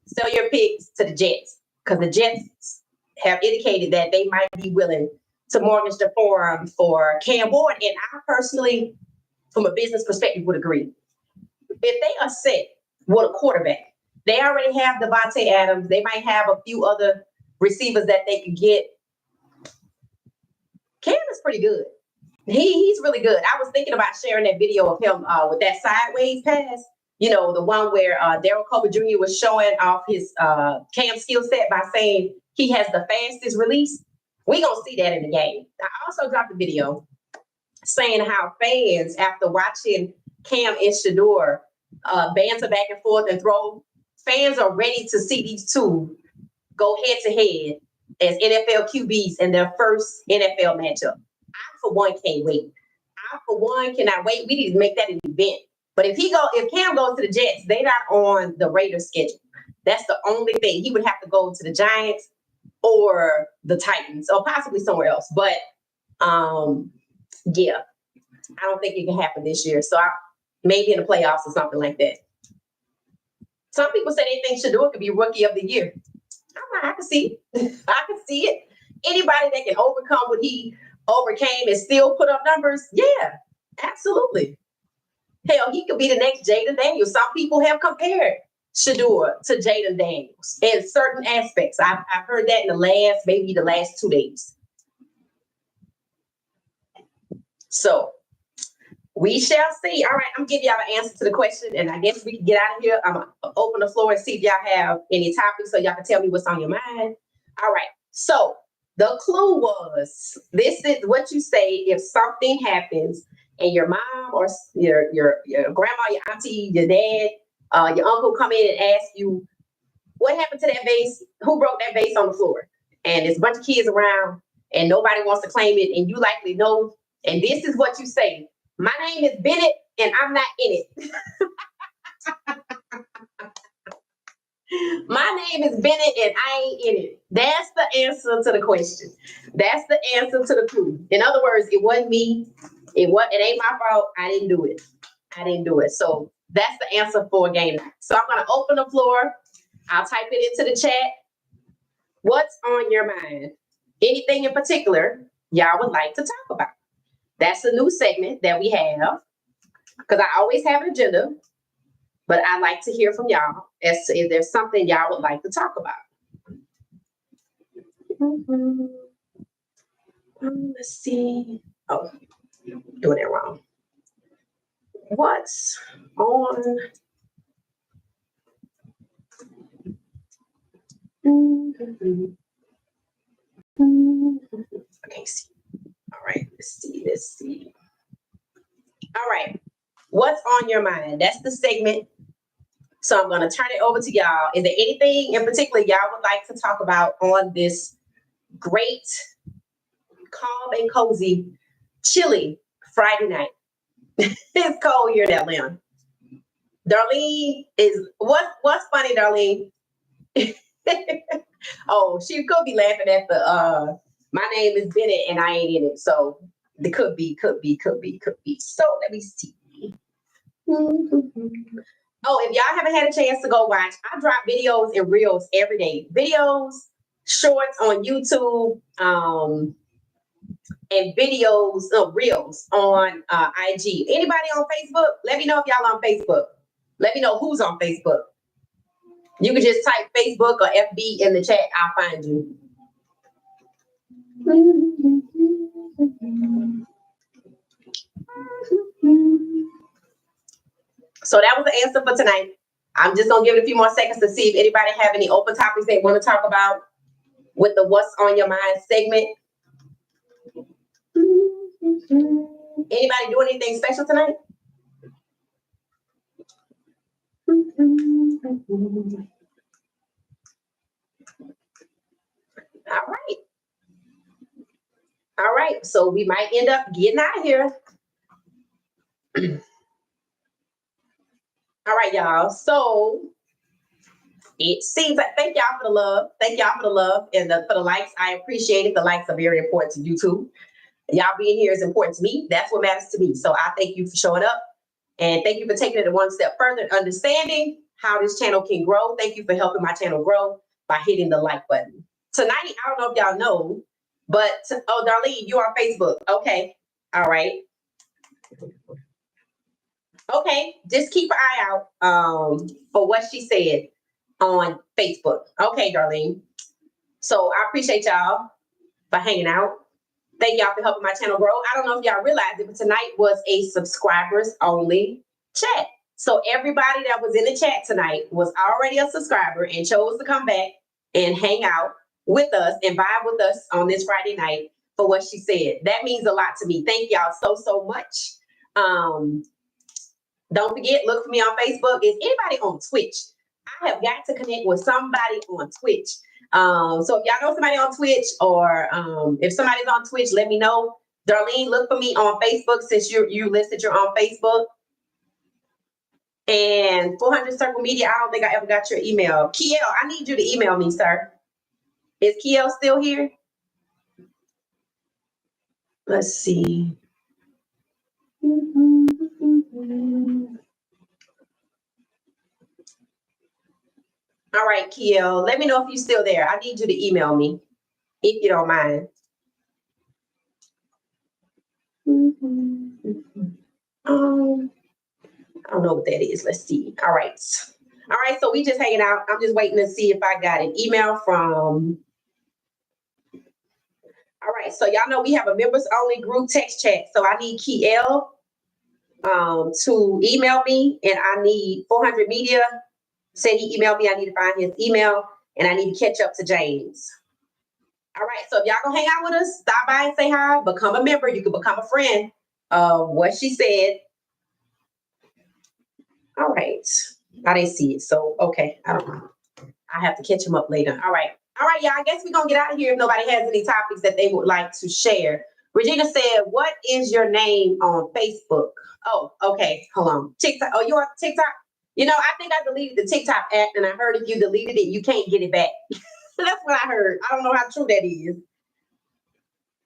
Sell your picks to the Jets because the Jets have indicated that they might be willing to mortgage the forum for Cam Ward. And I personally, from a business perspective, would agree. If they are set with a quarterback, they already have Devontae Adams. They might have a few other receivers that they could get. Cam is pretty good. He's really good. I was thinking about sharing that video of him with that sideways pass. You know, the one where Daryl Colbert Jr. was showing off his cam skill set by saying he has the fastest release. We gonna see that in the game. I also dropped a video saying how fans, after watching Cam and Shador banter back and forth and throw, fans are ready to see these two go head to head as NFL QBs in their first NFL matchup. I, for one, can't wait. I, for one, cannot wait. We need to make that an event. But if Cam goes to the Jets, they're not on the Raiders schedule. That's the only thing. He would have to go to the Giants or the Titans or possibly somewhere else. But yeah, I don't think it can happen this year. So maybe in the playoffs or something like that. Some people say they think Shador could be Rookie of the Year. I can see it. I can see it. Anybody that can overcome what he overcame and still put up numbers, yeah, absolutely. Hell, he could be the next Jaden Daniels. Some people have compared Shador to Jaden Daniels in certain aspects. I've heard that in maybe the last 2 days. So we shall see. All right, I'm giving y'all the answer to the question, and I guess we can get out of here. I'm going to open the floor and see if y'all have any topics so y'all can tell me what's on your mind. All right, so the clue was, this is what you say if something happens and your mom or your grandma, your auntie, your dad, your uncle come in and ask you, what happened to that vase? Who broke that vase on the floor? And there's a bunch of kids around and nobody wants to claim it, and you likely know. And this is what you say. My name is Bennett and I'm not in it. My name is Bennett and I ain't in it. That's the answer to the question. That's the answer to the clue. In other words, it wasn't me. It ain't my fault. I didn't do it. So that's the answer for game night. So I'm going to open the floor. I'll type it into the chat. What's on your mind? Anything in particular y'all would like to talk about? That's a new segment that we have, because I always have an agenda, but I like to hear from y'all as to if there's something y'all would like to talk about. Let's see. Oh, doing it wrong. What's on? Okay, see. All right, let's see. All right, what's on your mind? That's the segment. So I'm going to turn it over to y'all. Is there anything in particular y'all would like to talk about on this great, calm and cozy, chilly Friday night? It's cold here in Atlanta. Darlene is what's funny, Darlene? Oh, she could be laughing at the my name is Bennett and I ain't in it. So it could be. So let me see. Oh, if y'all haven't had a chance to go watch, I drop videos and reels every day. Videos, shorts on YouTube, and videos, reels on IG. Anybody on Facebook? Let me know if y'all on Facebook. Let me know who's on Facebook. You can just type Facebook or FB in the chat. I'll find you. So that was the answer for tonight. I'm just gonna give it a few more seconds to see if anybody have any open topics they want to talk about with the What's on Your Mind segment. Anybody doing anything special tonight? All right. So we might end up getting out of here. All right, y'all. So it seems like, thank y'all for the love. Thank y'all for the love and for the likes. I appreciate it. The likes are very important to YouTube. Y'all being here is important to me. That's what matters to me. So I thank you for showing up. And thank you for taking it one step further, understanding how this channel can grow. Thank you for helping my channel grow by hitting the like button. Tonight, I don't know if y'all know, but, oh, Darlene, you're on Facebook. Okay. All right. Okay. Just keep an eye out for what she said on Facebook. Okay, Darlene. So I appreciate y'all for hanging out. Thank y'all for helping my channel grow. I don't know if y'all realized it, but tonight was a subscribers only chat. So everybody that was in the chat tonight was already a subscriber and chose to come back and hang out with us and vibe with us on this Friday night for what she said. That means a lot to me. Thank y'all so much. Don't forget, look for me on Facebook. Is anybody on Twitch? I have got to connect with somebody on Twitch. So if y'all know somebody on Twitch, or if somebody's on Twitch, let me know. Darlene, look for me on Facebook since you listed you're on Facebook. And 400 Circle Media, I don't think I ever got your email. Kiel, I need you to email me, sir. Is Kiel still here? Let's see. All right, Kiel, let me know if you're still there. I need you to email me, if you don't mind. I don't know what that is. Let's see. All right, so we just hanging out. I'm just waiting to see if I got an email from. All right, so y'all know we have a members only group text chat. So I need Kiel to email me, and I need 400 Media said he emailed me. I need to find his email, and I need to catch up to James. All right, so if y'all gonna hang out with us, stop by and say hi, become a member. You can become a friend of what she said. All right, I didn't see it, so okay, I don't know. I have to catch him up later. All right, y'all. I guess we're gonna get out of here if nobody has any topics that they would like to share. Regina said, "What is your name on Facebook?" Oh, okay. Hold on. TikTok. Oh, you're on TikTok? You know, I think I deleted the TikTok app, and I heard if you deleted it, you can't get it back. That's what I heard. I don't know how true that is.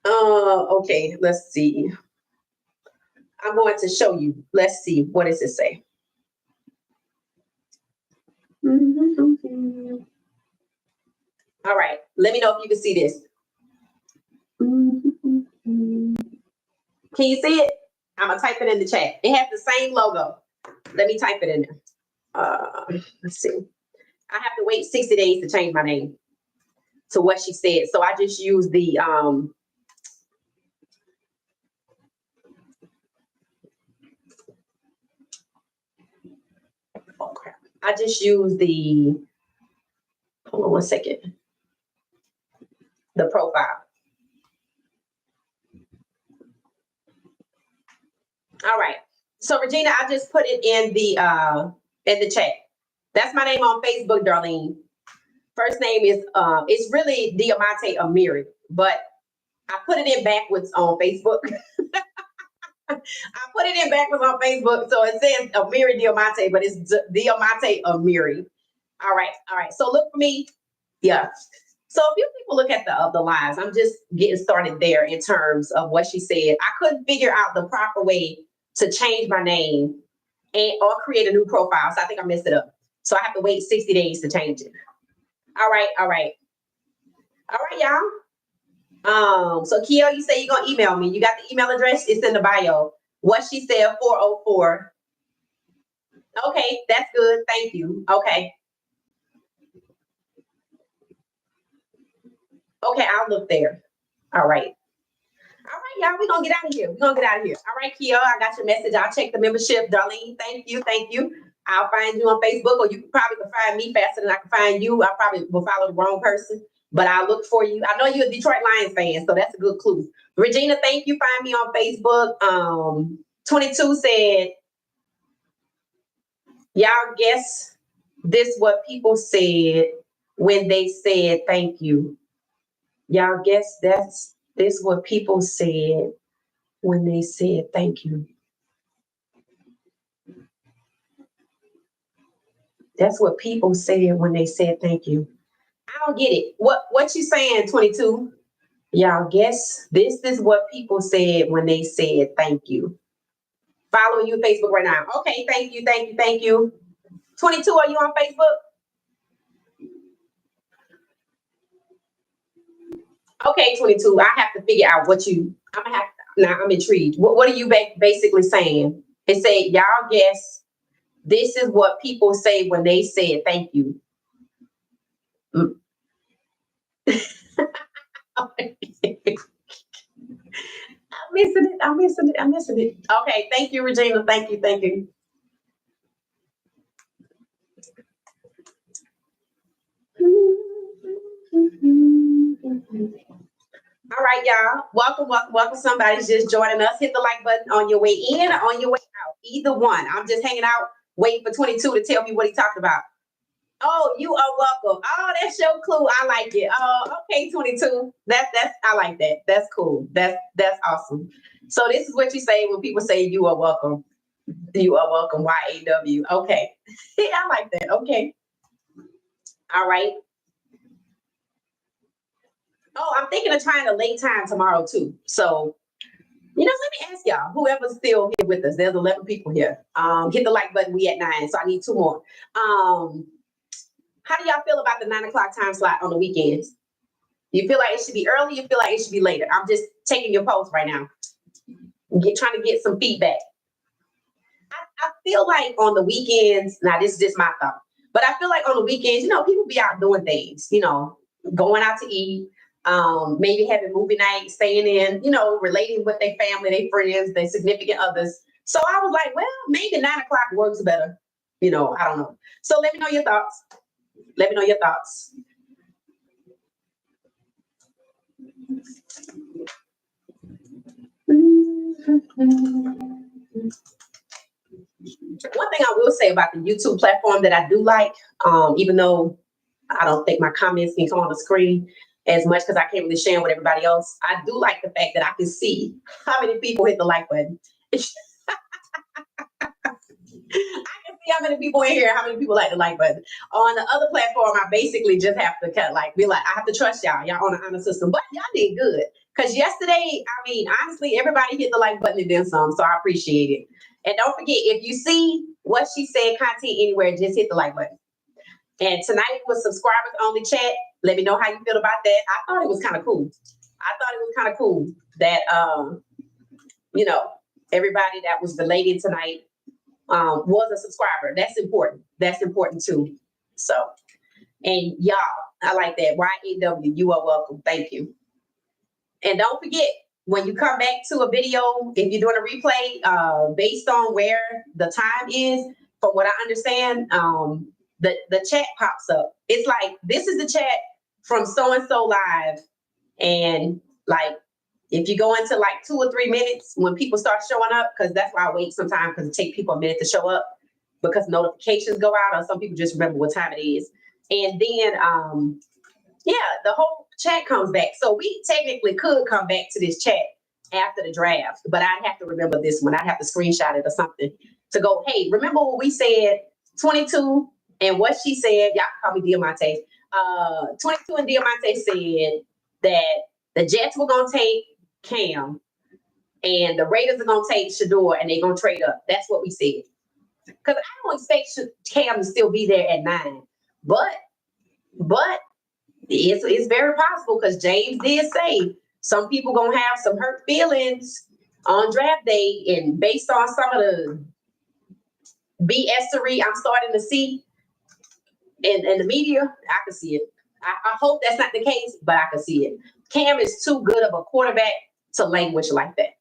Okay, let's see. I'm going to show you. Let's see. What does it say? All right. Let me know if you can see this. Can you see it? I'm going to type it in the chat. It has the same logo. Let me type it in there. Let's see. I have to wait 60 days to change my name to what she said. So I just use the oh crap. I just use the, hold on one second, the profile. All right. So Regina, I just put it in the chat. That's my name on Facebook, Darlene. First name is it's really Diamante Amiri, but I put it in backwards on Facebook. I put it in backwards on Facebook, so it says Amiri Diamante, but it's Diamante Amiri. All right. So look for me. Yeah. So a few people look at the lives. I'm just getting started there in terms of what she said. I couldn't figure out the proper way to change my name or create a new profile. So I think I messed it up. So I have to wait 60 days to change it. All right, y'all. So Kiel, you say you're gonna email me. You got the email address? It's in the bio. What she said, 404. Okay, that's good. Thank you. Okay, I'll look there. All right, y'all. We're gonna get out of here. All right, Kiel, I got your message. I'll check the membership. Darlene, thank you. I'll find you on Facebook, or you probably can find me faster than I can find you. I probably will follow the wrong person, but I'll look for you. I know you're a Detroit Lions fan, so that's a good clue. Regina, thank you. Find me on Facebook. 22 said, y'all guess this what people said when they said thank you. Y'all guess this what people said when they said thank you. That's what people said when they said thank you. I don't get it. What you saying, 22? Y'all guess this is what people said when they said thank you. Following you on Facebook right now. Okay, thank you. 22, are you on Facebook? Okay, 22. I have to figure out what you. Now I'm intrigued. What are you basically saying? It said, y'all guess this is what people say when they said thank you. I'm missing it. Okay, thank you, Regina. Thank you. All right, y'all. Welcome, welcome, welcome. Somebody's just joining us. Hit the like button on your way in or on your way out. Either one. I'm just hanging out, waiting for 22 to tell me what he talked about. Oh, you are welcome. Oh, that's your clue. I like it. Oh, okay, 22. That's I like that. That's cool. That's awesome. So this is what you say when people say you are welcome. You are welcome. YAW. Okay. I like that. Okay. All right. Oh, I'm thinking of trying a late time tomorrow too. So, let me ask y'all, whoever's still here with us, there's 11 people here. Hit the like button. We at 9, so I need 2 more. How do y'all feel about the 9 o'clock time slot on the weekends? You feel like it should be early? You feel like it should be later? I'm just taking your post right now. Trying to get some feedback. I feel like on the weekends, now this is just my thought, but I feel like on the weekends, people be out doing things, going out to eat, maybe having movie night, staying in, relating with their family, their friends, their significant others. So I was like, well, maybe 9 o'clock works better. I don't know. So let me know your thoughts. Let me know your thoughts. One thing I will say about the YouTube platform that I do like, even though I don't think my comments can come on the screen as much because I can't really share with everybody else, I do like the fact that I can see how many people hit the like button. I can see how many people in here, how many people like the like button. On the other platform, I basically just have to be like, I have to trust y'all. Y'all on the honor system, but y'all did good. Because yesterday, honestly, everybody hit the like button and then some, so I appreciate it. And don't forget, if you see what she said, content anywhere, just hit the like button. And tonight was subscribers only chat. Let me know how you feel about that. I thought it was kind of cool. That everybody that was related tonight was a subscriber. That's important. That's important too. So, and y'all, I like that. YAW, you are welcome. Thank you. And don't forget, when you come back to a video, if you're doing a replay, based on where the time is, from what I understand, the chat pops up. It's like, this is the chat from so-and-so live. And like, if you go into like 2 or 3 minutes, when people start showing up, because that's why I wait sometimes, because it takes people a minute to show up, because notifications go out, or some people just remember what time it is. And then, the whole chat comes back. So we technically could come back to this chat after the draft, but I'd have to remember this one. I'd have to screenshot it or something to go, hey, remember what we said, 22, and what she said, y'all call me Diamante. 22 and Diamante said that the Jets were going to take Cam and the Raiders are going to take Shador and they're going to trade up. That's what we said. Because I don't expect Cam to still be there at 9. But it's very possible, because James did say some people going to have some hurt feelings on draft day, and based on some of the BS-ery I'm starting to see in the media, I can see it. I hope that's not the case, but I can see it. Cam is too good of a quarterback to language like that.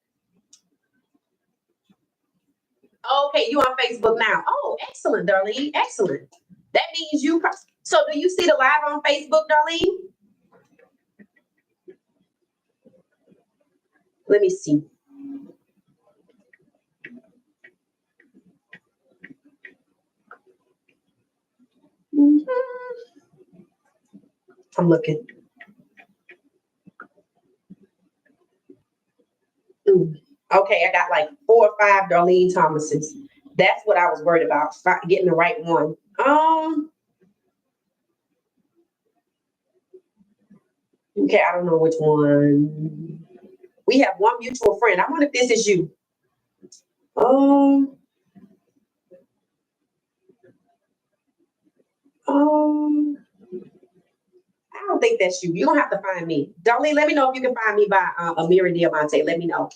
Okay, you on Facebook now. Oh, excellent, Darlene. Excellent. That means you. So do you see the live on Facebook, Darlene? Let me see. I'm looking. Ooh. Okay, I got like 4 or 5 Darlene Thomases. That's what I was worried about, getting the right one. Okay, I don't know which one. We have one mutual friend. I wonder if this is you. I don't think that's you. You don't have to find me. Darlene, let me know if you can find me by Amira Diamante. Let me know.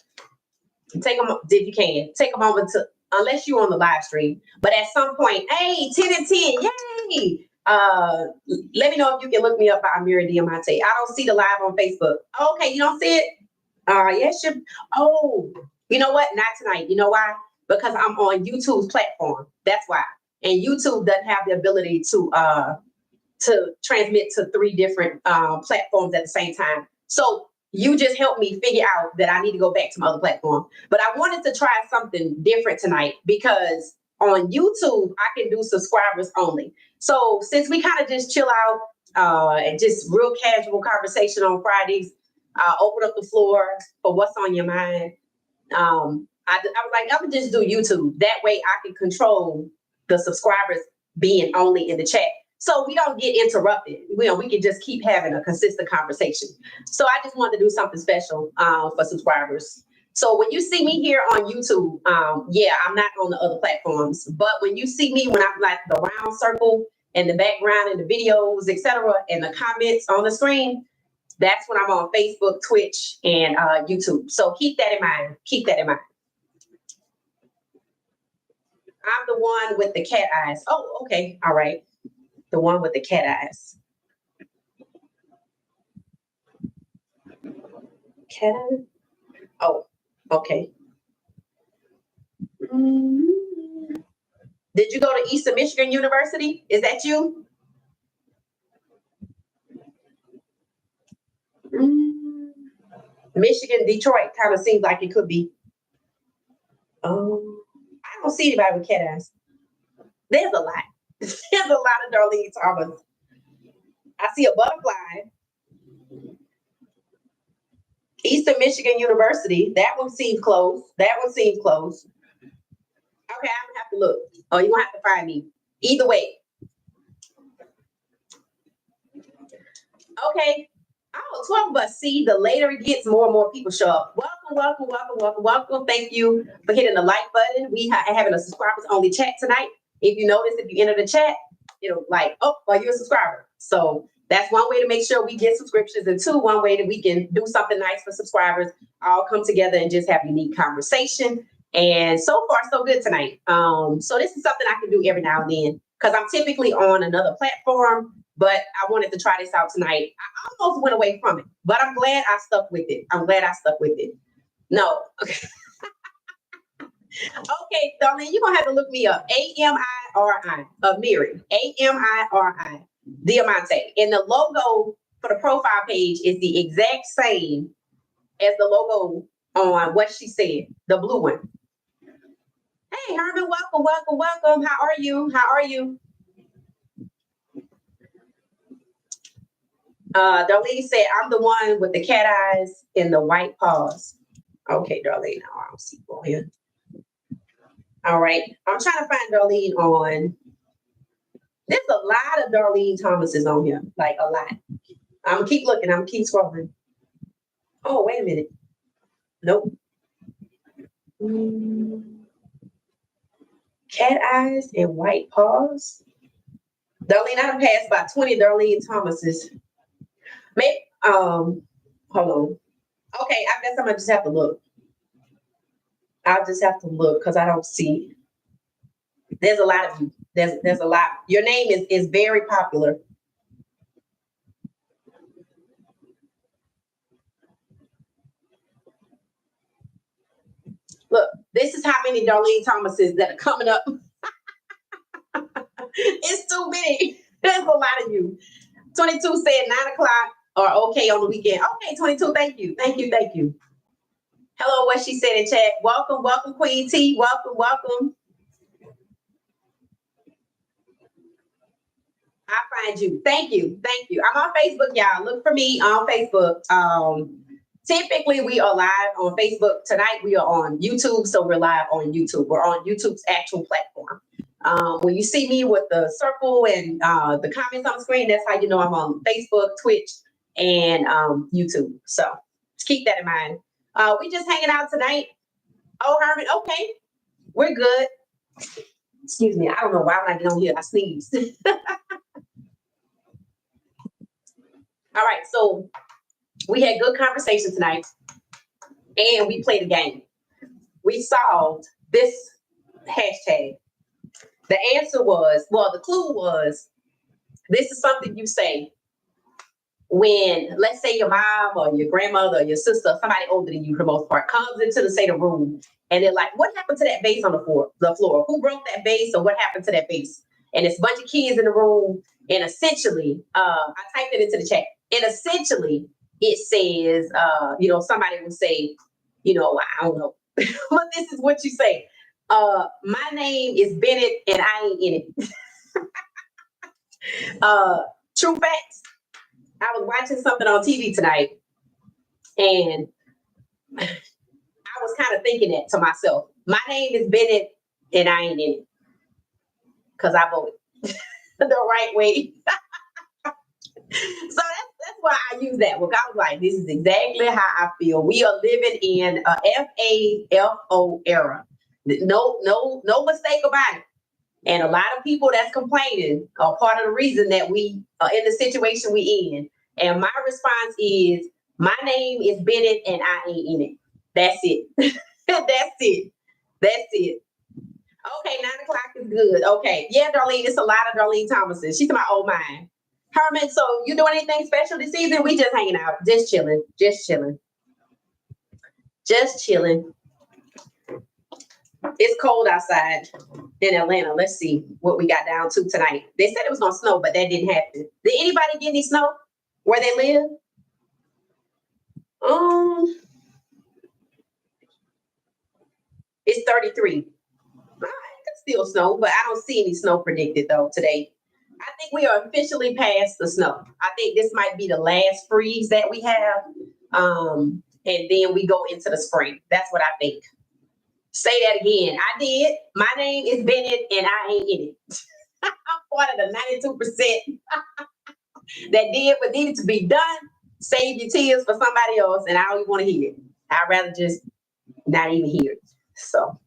Take them if you can. Take a moment to, unless you're on the live stream. But at some point, hey, 10 and 10, yay! Let me know if you can look me up by Amira Diamante. I don't see the live on Facebook. Okay, you don't see it? Yes, you. Oh, you know what? Not tonight. You know why? Because I'm on YouTube's platform. That's why. And YouTube doesn't have the ability to to transmit to 3 different platforms at the same time. So you just helped me figure out that I need to go back to my other platform. But I wanted to try something different tonight because on YouTube, I can do subscribers only. So since we kind of just chill out and just real casual conversation on Fridays, open up the floor for what's on your mind. I was like, I'm gonna just do YouTube. That way I can control the subscribers being only in the chat. So we don't get interrupted. We can just keep having a consistent conversation. So I just wanted to do something special for subscribers. So when you see me here on YouTube, yeah, I'm not on the other platforms. But when you see me, when I'm like the round circle and the background and the videos, etc., and the comments on the screen, that's when I'm on Facebook, Twitch, and YouTube. So keep that in mind. Keep that in mind. I'm the one with the cat eyes. Oh, okay. All right. The one with the cat eyes. Cat eyes? Oh, okay. Mm-hmm. Did you go to Eastern Michigan University? Is that you? Mm. Michigan, Detroit kind of seems like it could be. Oh, I don't see anybody with cat eyes. There's a lot. There's a lot of Darlene Thomas. I see a butterfly. Eastern Michigan University. That one seems close. That one seems close. Okay, I'm gonna have to look. Oh, you're gonna have to find me. Either way. Okay. Oh, 12 of us. See, the later it gets, more and more people show up. Welcome, welcome, welcome, welcome, welcome. Thank you for hitting the like button. We are having a subscribers only chat tonight. If you notice, if you enter the chat, it'll like, oh, are you a subscriber? So that's one way to make sure we get subscriptions. And two, one way that we can do something nice for subscribers, all come together and just have unique conversation. And so far, so good tonight. So this is something I can do every now and then because I'm typically on another platform, but I wanted to try this out tonight. I almost went away from it, but I'm glad I stuck with it. I'm glad I stuck with it. No. Okay. Okay, Darlene, you're going to have to look me up. Amiri, Amiri, Amiri, Diamante. And the logo for the profile page is the exact same as the logo on what she said, the blue one. Hey, Herman, welcome, welcome, welcome. How are you? How are you? Darlene said, I'm the one with the cat eyes and the white paws. Okay, Darlene, no, I don't see you on here. All right, I'm trying to find Darlene on. There's a lot of Darlene Thomases on here, like a lot. I'm gonna keep looking, I'm gonna keep scrolling. Oh, wait a minute. Nope. Cat eyes and white paws. Darlene, I done passed about 20 Darlene Thomases. Maybe, hold on. Okay, I guess I'm gonna just have to look. I'll just have to look because I don't see. There's a lot of you. There's a lot. Your name is very popular. Look, this is how many Darlene Thomases that are coming up. It's too many. There's a lot of you. 22 said 9 o'clock or okay on the weekend. Okay, 22, thank you. Thank you, thank you. Hello, what she said in chat. Welcome, welcome, Queen T. Welcome, welcome. I find you. Thank you. Thank you. I'm on Facebook, y'all. Look for me on Facebook. Typically, we are live on Facebook. Tonight, we are on YouTube, so we're live on YouTube. We're on YouTube's actual platform. When you see me with the circle and the comments on the screen, that's how you know I'm on Facebook, Twitch, and YouTube. So just keep that in mind. We just hanging out tonight. Oh, Herman, okay. We're good. Excuse me. I don't know why when I get on here, I sneeze. All right, so we had good conversation tonight, and we played a game. We solved this hashtag. The answer was, well, the clue was, this is something you say when, let's say your mom or your grandmother or your sister, somebody older than you for the most part, comes into the room, and they're like, what happened to that vase on the floor? Who broke that vase, or what happened to that vase? and it's a bunch of kids in the room. And essentially, I typed it into the chat. And essentially, it says, somebody will say, I don't know, but this is what you say. My name is Bennett, and I ain't in it. True facts. I was watching something on TV tonight, and I was kind of thinking that to myself. My name is Bennett, and I ain't in it because I voted the right way. So that's why I use that. Well, I was like, this is exactly how I feel. We are living in a FAFO era. No mistake about it. And a lot of people that's complaining are part of the reason that we are in the situation we in. And my response is, my name is Bennett, and I ain't in it. That's it. That's it. That's it. Okay, 9:00 is good. Okay. Yeah, Darlene, it's a lot of Darlene Thomason. She's my old mind. Herman, so you doing anything special this evening? We just hanging out, just chilling, just chilling. Just chilling. It's cold outside in Atlanta. Let's see what we got down to tonight. They said it was gonna snow, but that didn't happen. Did anybody get any snow where they live? It's 33. It can still snow, but I don't see any snow predicted though today. I think we are officially past the snow. I think this might be the last freeze that we have. And then we go into the spring. That's what I think. Say that again. I did. My name is Bennett, and I ain't in it. I'm part of the 92% that did what needed to be done. Save your tears for somebody else, and I don't even want to hear it. I'd rather just not even hear it. So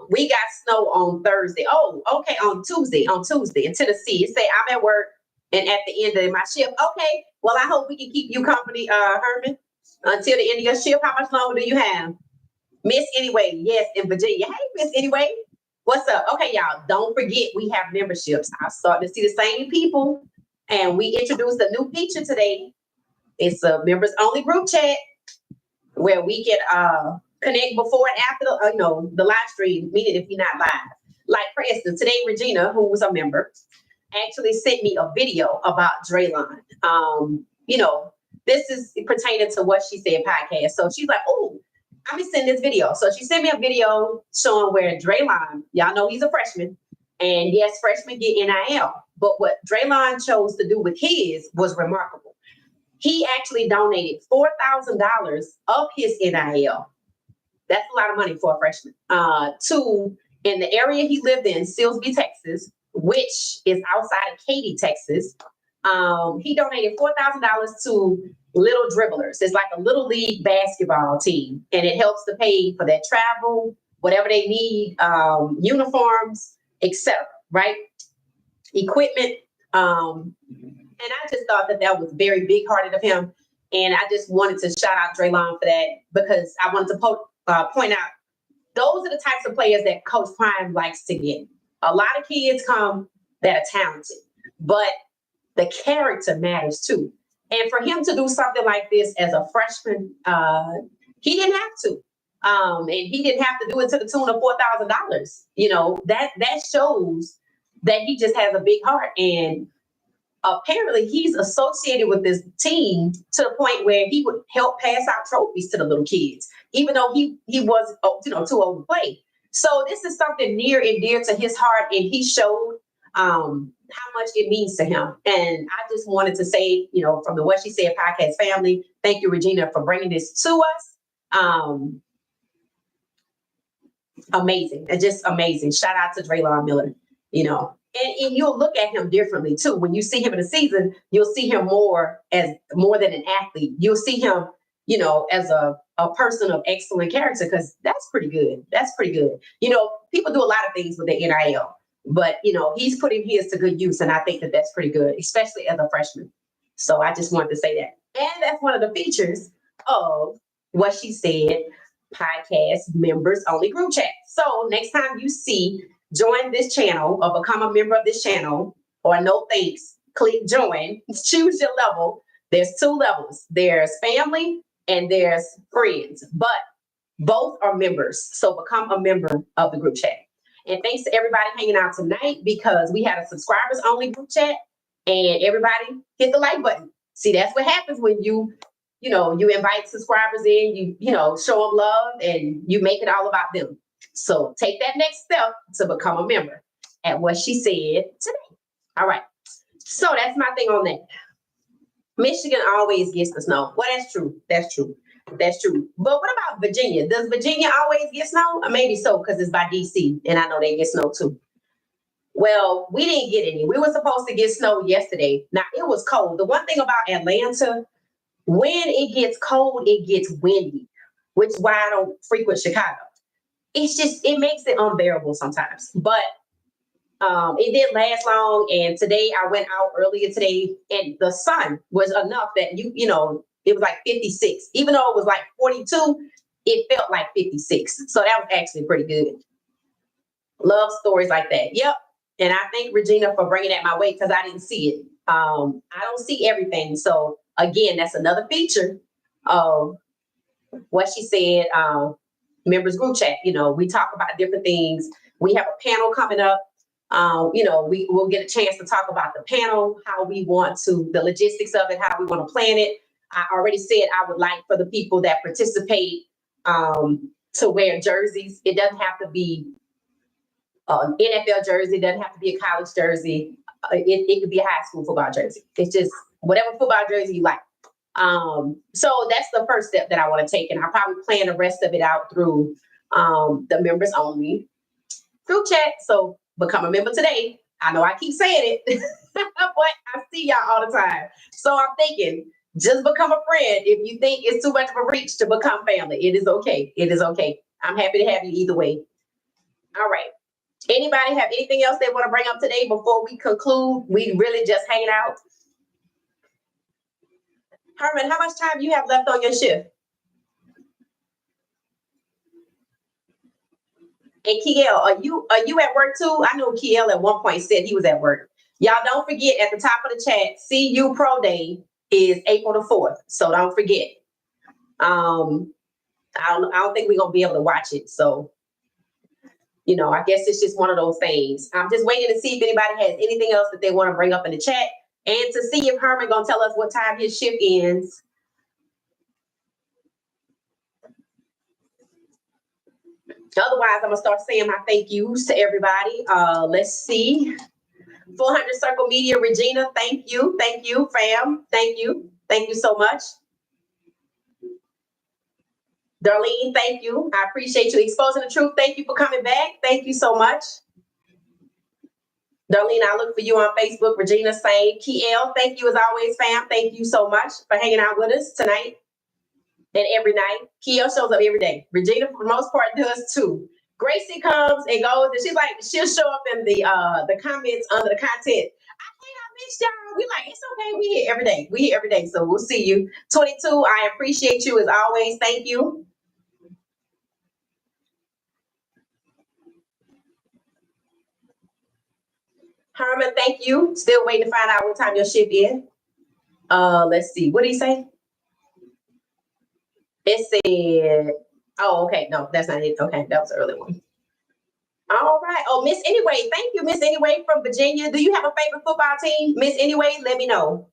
we got snow on Thursday. Oh, okay, on Tuesday in Tennessee. It say I'm at work and at the end of my shift. Okay, well, I hope we can keep you company, Herman, until the end of your shift. How much longer do you have? Miss Anyway, yes, in Virginia. Hey, Miss Anyway, what's up? Okay, y'all, don't forget we have memberships. I'm starting to see the same people, and we introduced a new feature today. It's a members only group chat where we can connect before and after the live stream, meaning if you're not live. Like for instance, today Regina, who was a member, actually sent me a video about Draylon. This is pertaining to what she said podcast. So she's like, oh, I'm gonna send this video. So she sent me a video showing where Draylon, y'all know he's a freshman, and yes, freshmen get NIL. But what Draylon chose to do with his was remarkable. He actually donated $4,000 of his NIL. That's a lot of money for a freshman. To in the area he lived in, Silsbee, Texas, which is outside of Katy, Texas. He donated $4,000 to Little Dribblers. It's like a little league basketball team, and it helps to pay for their travel, whatever they need, uniforms, etc. Right? Equipment. And I just thought that was very big-hearted of him, and I just wanted to shout out Draylon for that because I wanted to point out those are the types of players that Coach Prime likes to get. A lot of kids come that are talented, but the character matters too. And for him to do something like this as a freshman, he didn't have to. And he didn't have to do it to the tune of $4,000. That shows that he just has a big heart. And apparently he's associated with this team to the point where he would help pass out trophies to the little kids, even though he was too old to play. So this is something near and dear to his heart, and he showed how much it means to him. And I just wanted to say, from the What She Said podcast family, thank you, Regina, for bringing this to us. Amazing. Just amazing. Shout out to Draylon Miller, And you'll look at him differently too. When you see him in a season, you'll see him more than an athlete. You'll see him, as a person of excellent character, because that's pretty good. That's pretty good. People do a lot of things with their NIL. But, he's putting his to good use, and I think that that's pretty good, especially as a freshman. So I just wanted to say that. And that's one of the features of What She Said podcast members only group chat. So next time you join this channel or become a member of this channel, or no thanks, click join, choose your level. There's 2 levels. There's family and there's friends, but both are members. So become a member of the group chat. And thanks to everybody hanging out tonight because we had a subscribers only group chat and everybody hit the like button. See, that's what happens when you invite subscribers in, show them love and you make it all about them. So take that next step to become a member at what she said today. All right. So that's my thing on that. Michigan always gets the snow. Well, that's true. That's true. That's true. But what about Virginia? Does Virginia always get snow? Or maybe so, because it's by DC, and I know they get snow too. Well, we didn't get any. We were supposed to get snow yesterday. Now, it was cold. The one thing about Atlanta, when it gets cold, it gets windy, which is why I don't frequent Chicago. It makes it unbearable sometimes. But it didn't last long, and today I went out earlier today, and the sun was enough that it was like 56. Even though it was like 42, it felt like 56. So that was actually pretty good. Love stories like that. Yep. And I thank Regina for bringing that my way because I didn't see it. I don't see everything. So again, that's another feature of what she said. Members group chat. We talk about different things. We have a panel coming up. We will get a chance to talk about the panel, how we want to, the logistics of it, how we want to plan it. I already said I would like for the people that participate to wear jerseys. It doesn't have to be an NFL jersey. It doesn't have to be a college jersey. It could be a high school football jersey. It's just whatever football jersey you like. So that's the first step that I want to take. And I'll probably plan the rest of it out through the members only group chat. So become a member today. I know I keep saying it, but I see y'all all the time. So I'm thinking, just become a friend. If you think it's too much of a reach to become family, it is okay. It is okay. I'm happy to have you either way. All right. Anybody have anything else they want to bring up today before we conclude? We really just hanging out. Herman, how much time do you have left on your shift? And Kiel, are you at work too? I know Kiel at one point said he was at work. Y'all don't forget at the top of the chat, CU Pro Day is April the 4th. So don't forget. I don't think we're gonna be able to watch it. So, I guess it's just one of those things. I'm just waiting to see if anybody has anything else that they want to bring up in the chat and to see if Herman gonna tell us what time his shift ends. Otherwise, I'm gonna start saying my thank yous to everybody. Let's see. 400 Circle Media, Regina, thank you, fam, thank you so much. Darlene, thank you. I appreciate you exposing the truth. Thank you for coming back. Thank you so much. Darlene, I look for you on Facebook. Regina, same. Kiel, thank you as always, fam. Thank you so much for hanging out with us tonight and every night. Kiel shows up every day. Regina, for the most part, does too. Gracie comes and goes, and she'll show up in the comments under the content. I miss y'all. We like, it's okay. We here every day. We here every day. So we'll see you. 22, I appreciate you as always. Thank you. Herman, thank you. Still waiting to find out what time your shift is. Let's see. What did he say? It said, oh, okay. No, that's not it. Okay, that was the early one. All right. Oh, Miss Anyway. Thank you, Miss Anyway from Virginia. Do you have a favorite football team? Miss Anyway, let me know.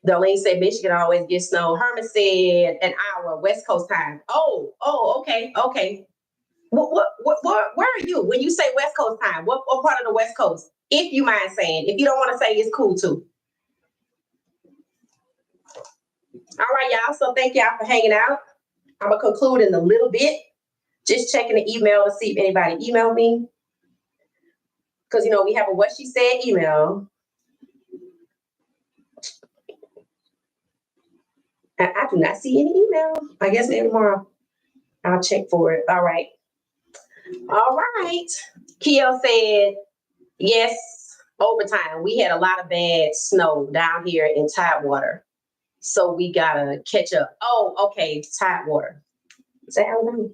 Darlene said Michigan always gets snow. Herman said an hour, West Coast time. Oh, okay. Where are you when you say West Coast time? What part of the West Coast? If you mind saying. If you don't want to say, it's cool too. All right, y'all. So thank y'all for hanging out. I'm going to conclude in a little bit. Just checking the email to see if anybody emailed me. Because, we have a What She Said email. I do not see any email. I guess maybe tomorrow I'll check for it. All right. Kiel said, yes, overtime. We had a lot of bad snow down here in Tidewater. So we got to catch up. Oh, okay. Tidewater. Is that Alabama?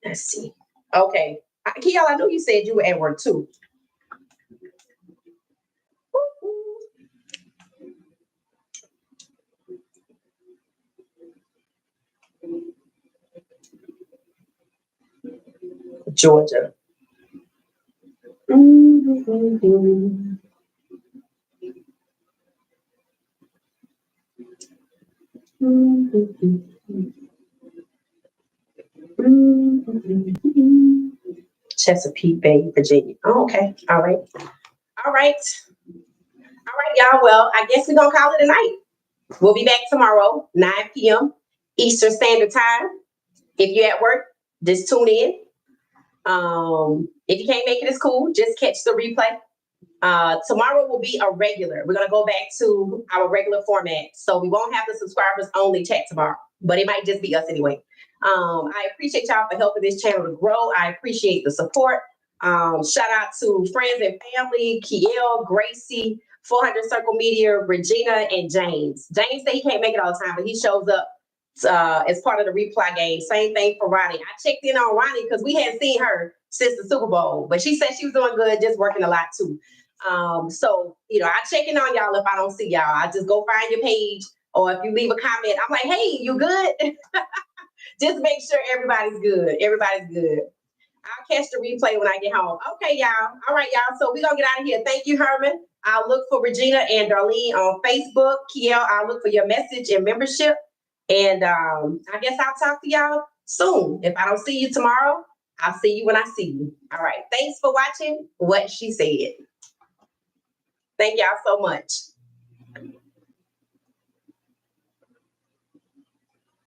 Let's see. Okay. Kiel, I know you said you were at work too. Georgia. Chesapeake Bay, Virginia. Oh, okay. All right. All right. All right, y'all. Well, I guess we're going to call it a night. We'll be back tomorrow, 9 p.m. Eastern Standard Time. If you're at work, just tune in. If you can't make it, it's cool. Just catch the replay. Tomorrow will be a regular. We're going to go back to our regular format. So we won't have the subscribers only chat tomorrow, but it might just be us anyway. I appreciate y'all for helping this channel to grow. I appreciate the support. Shout out to friends and family, Kiel, Gracie, 400 Circle Media, Regina, and James. James said he can't make it all the time, but he shows up as part of the replay game. Same thing for Ronnie. I checked in on Ronnie because we hadn't seen her since the Super Bowl, but she said she was doing good, just working a lot too. So, I check in on y'all if I don't see y'all. I just go find your page, or if you leave a comment, I'm like, hey, you good? Just make sure everybody's good. Everybody's good. I'll catch the replay when I get home. Okay, y'all. All right, y'all. So we're going to get out of here. Thank you, Herman. I'll look for Regina and Darlene on Facebook. Kiel, I'll look for your message and membership. And I guess I'll talk to y'all soon. If I don't see you tomorrow, I'll see you when I see you. All right. Thanks for watching What She Said. Thank y'all so much.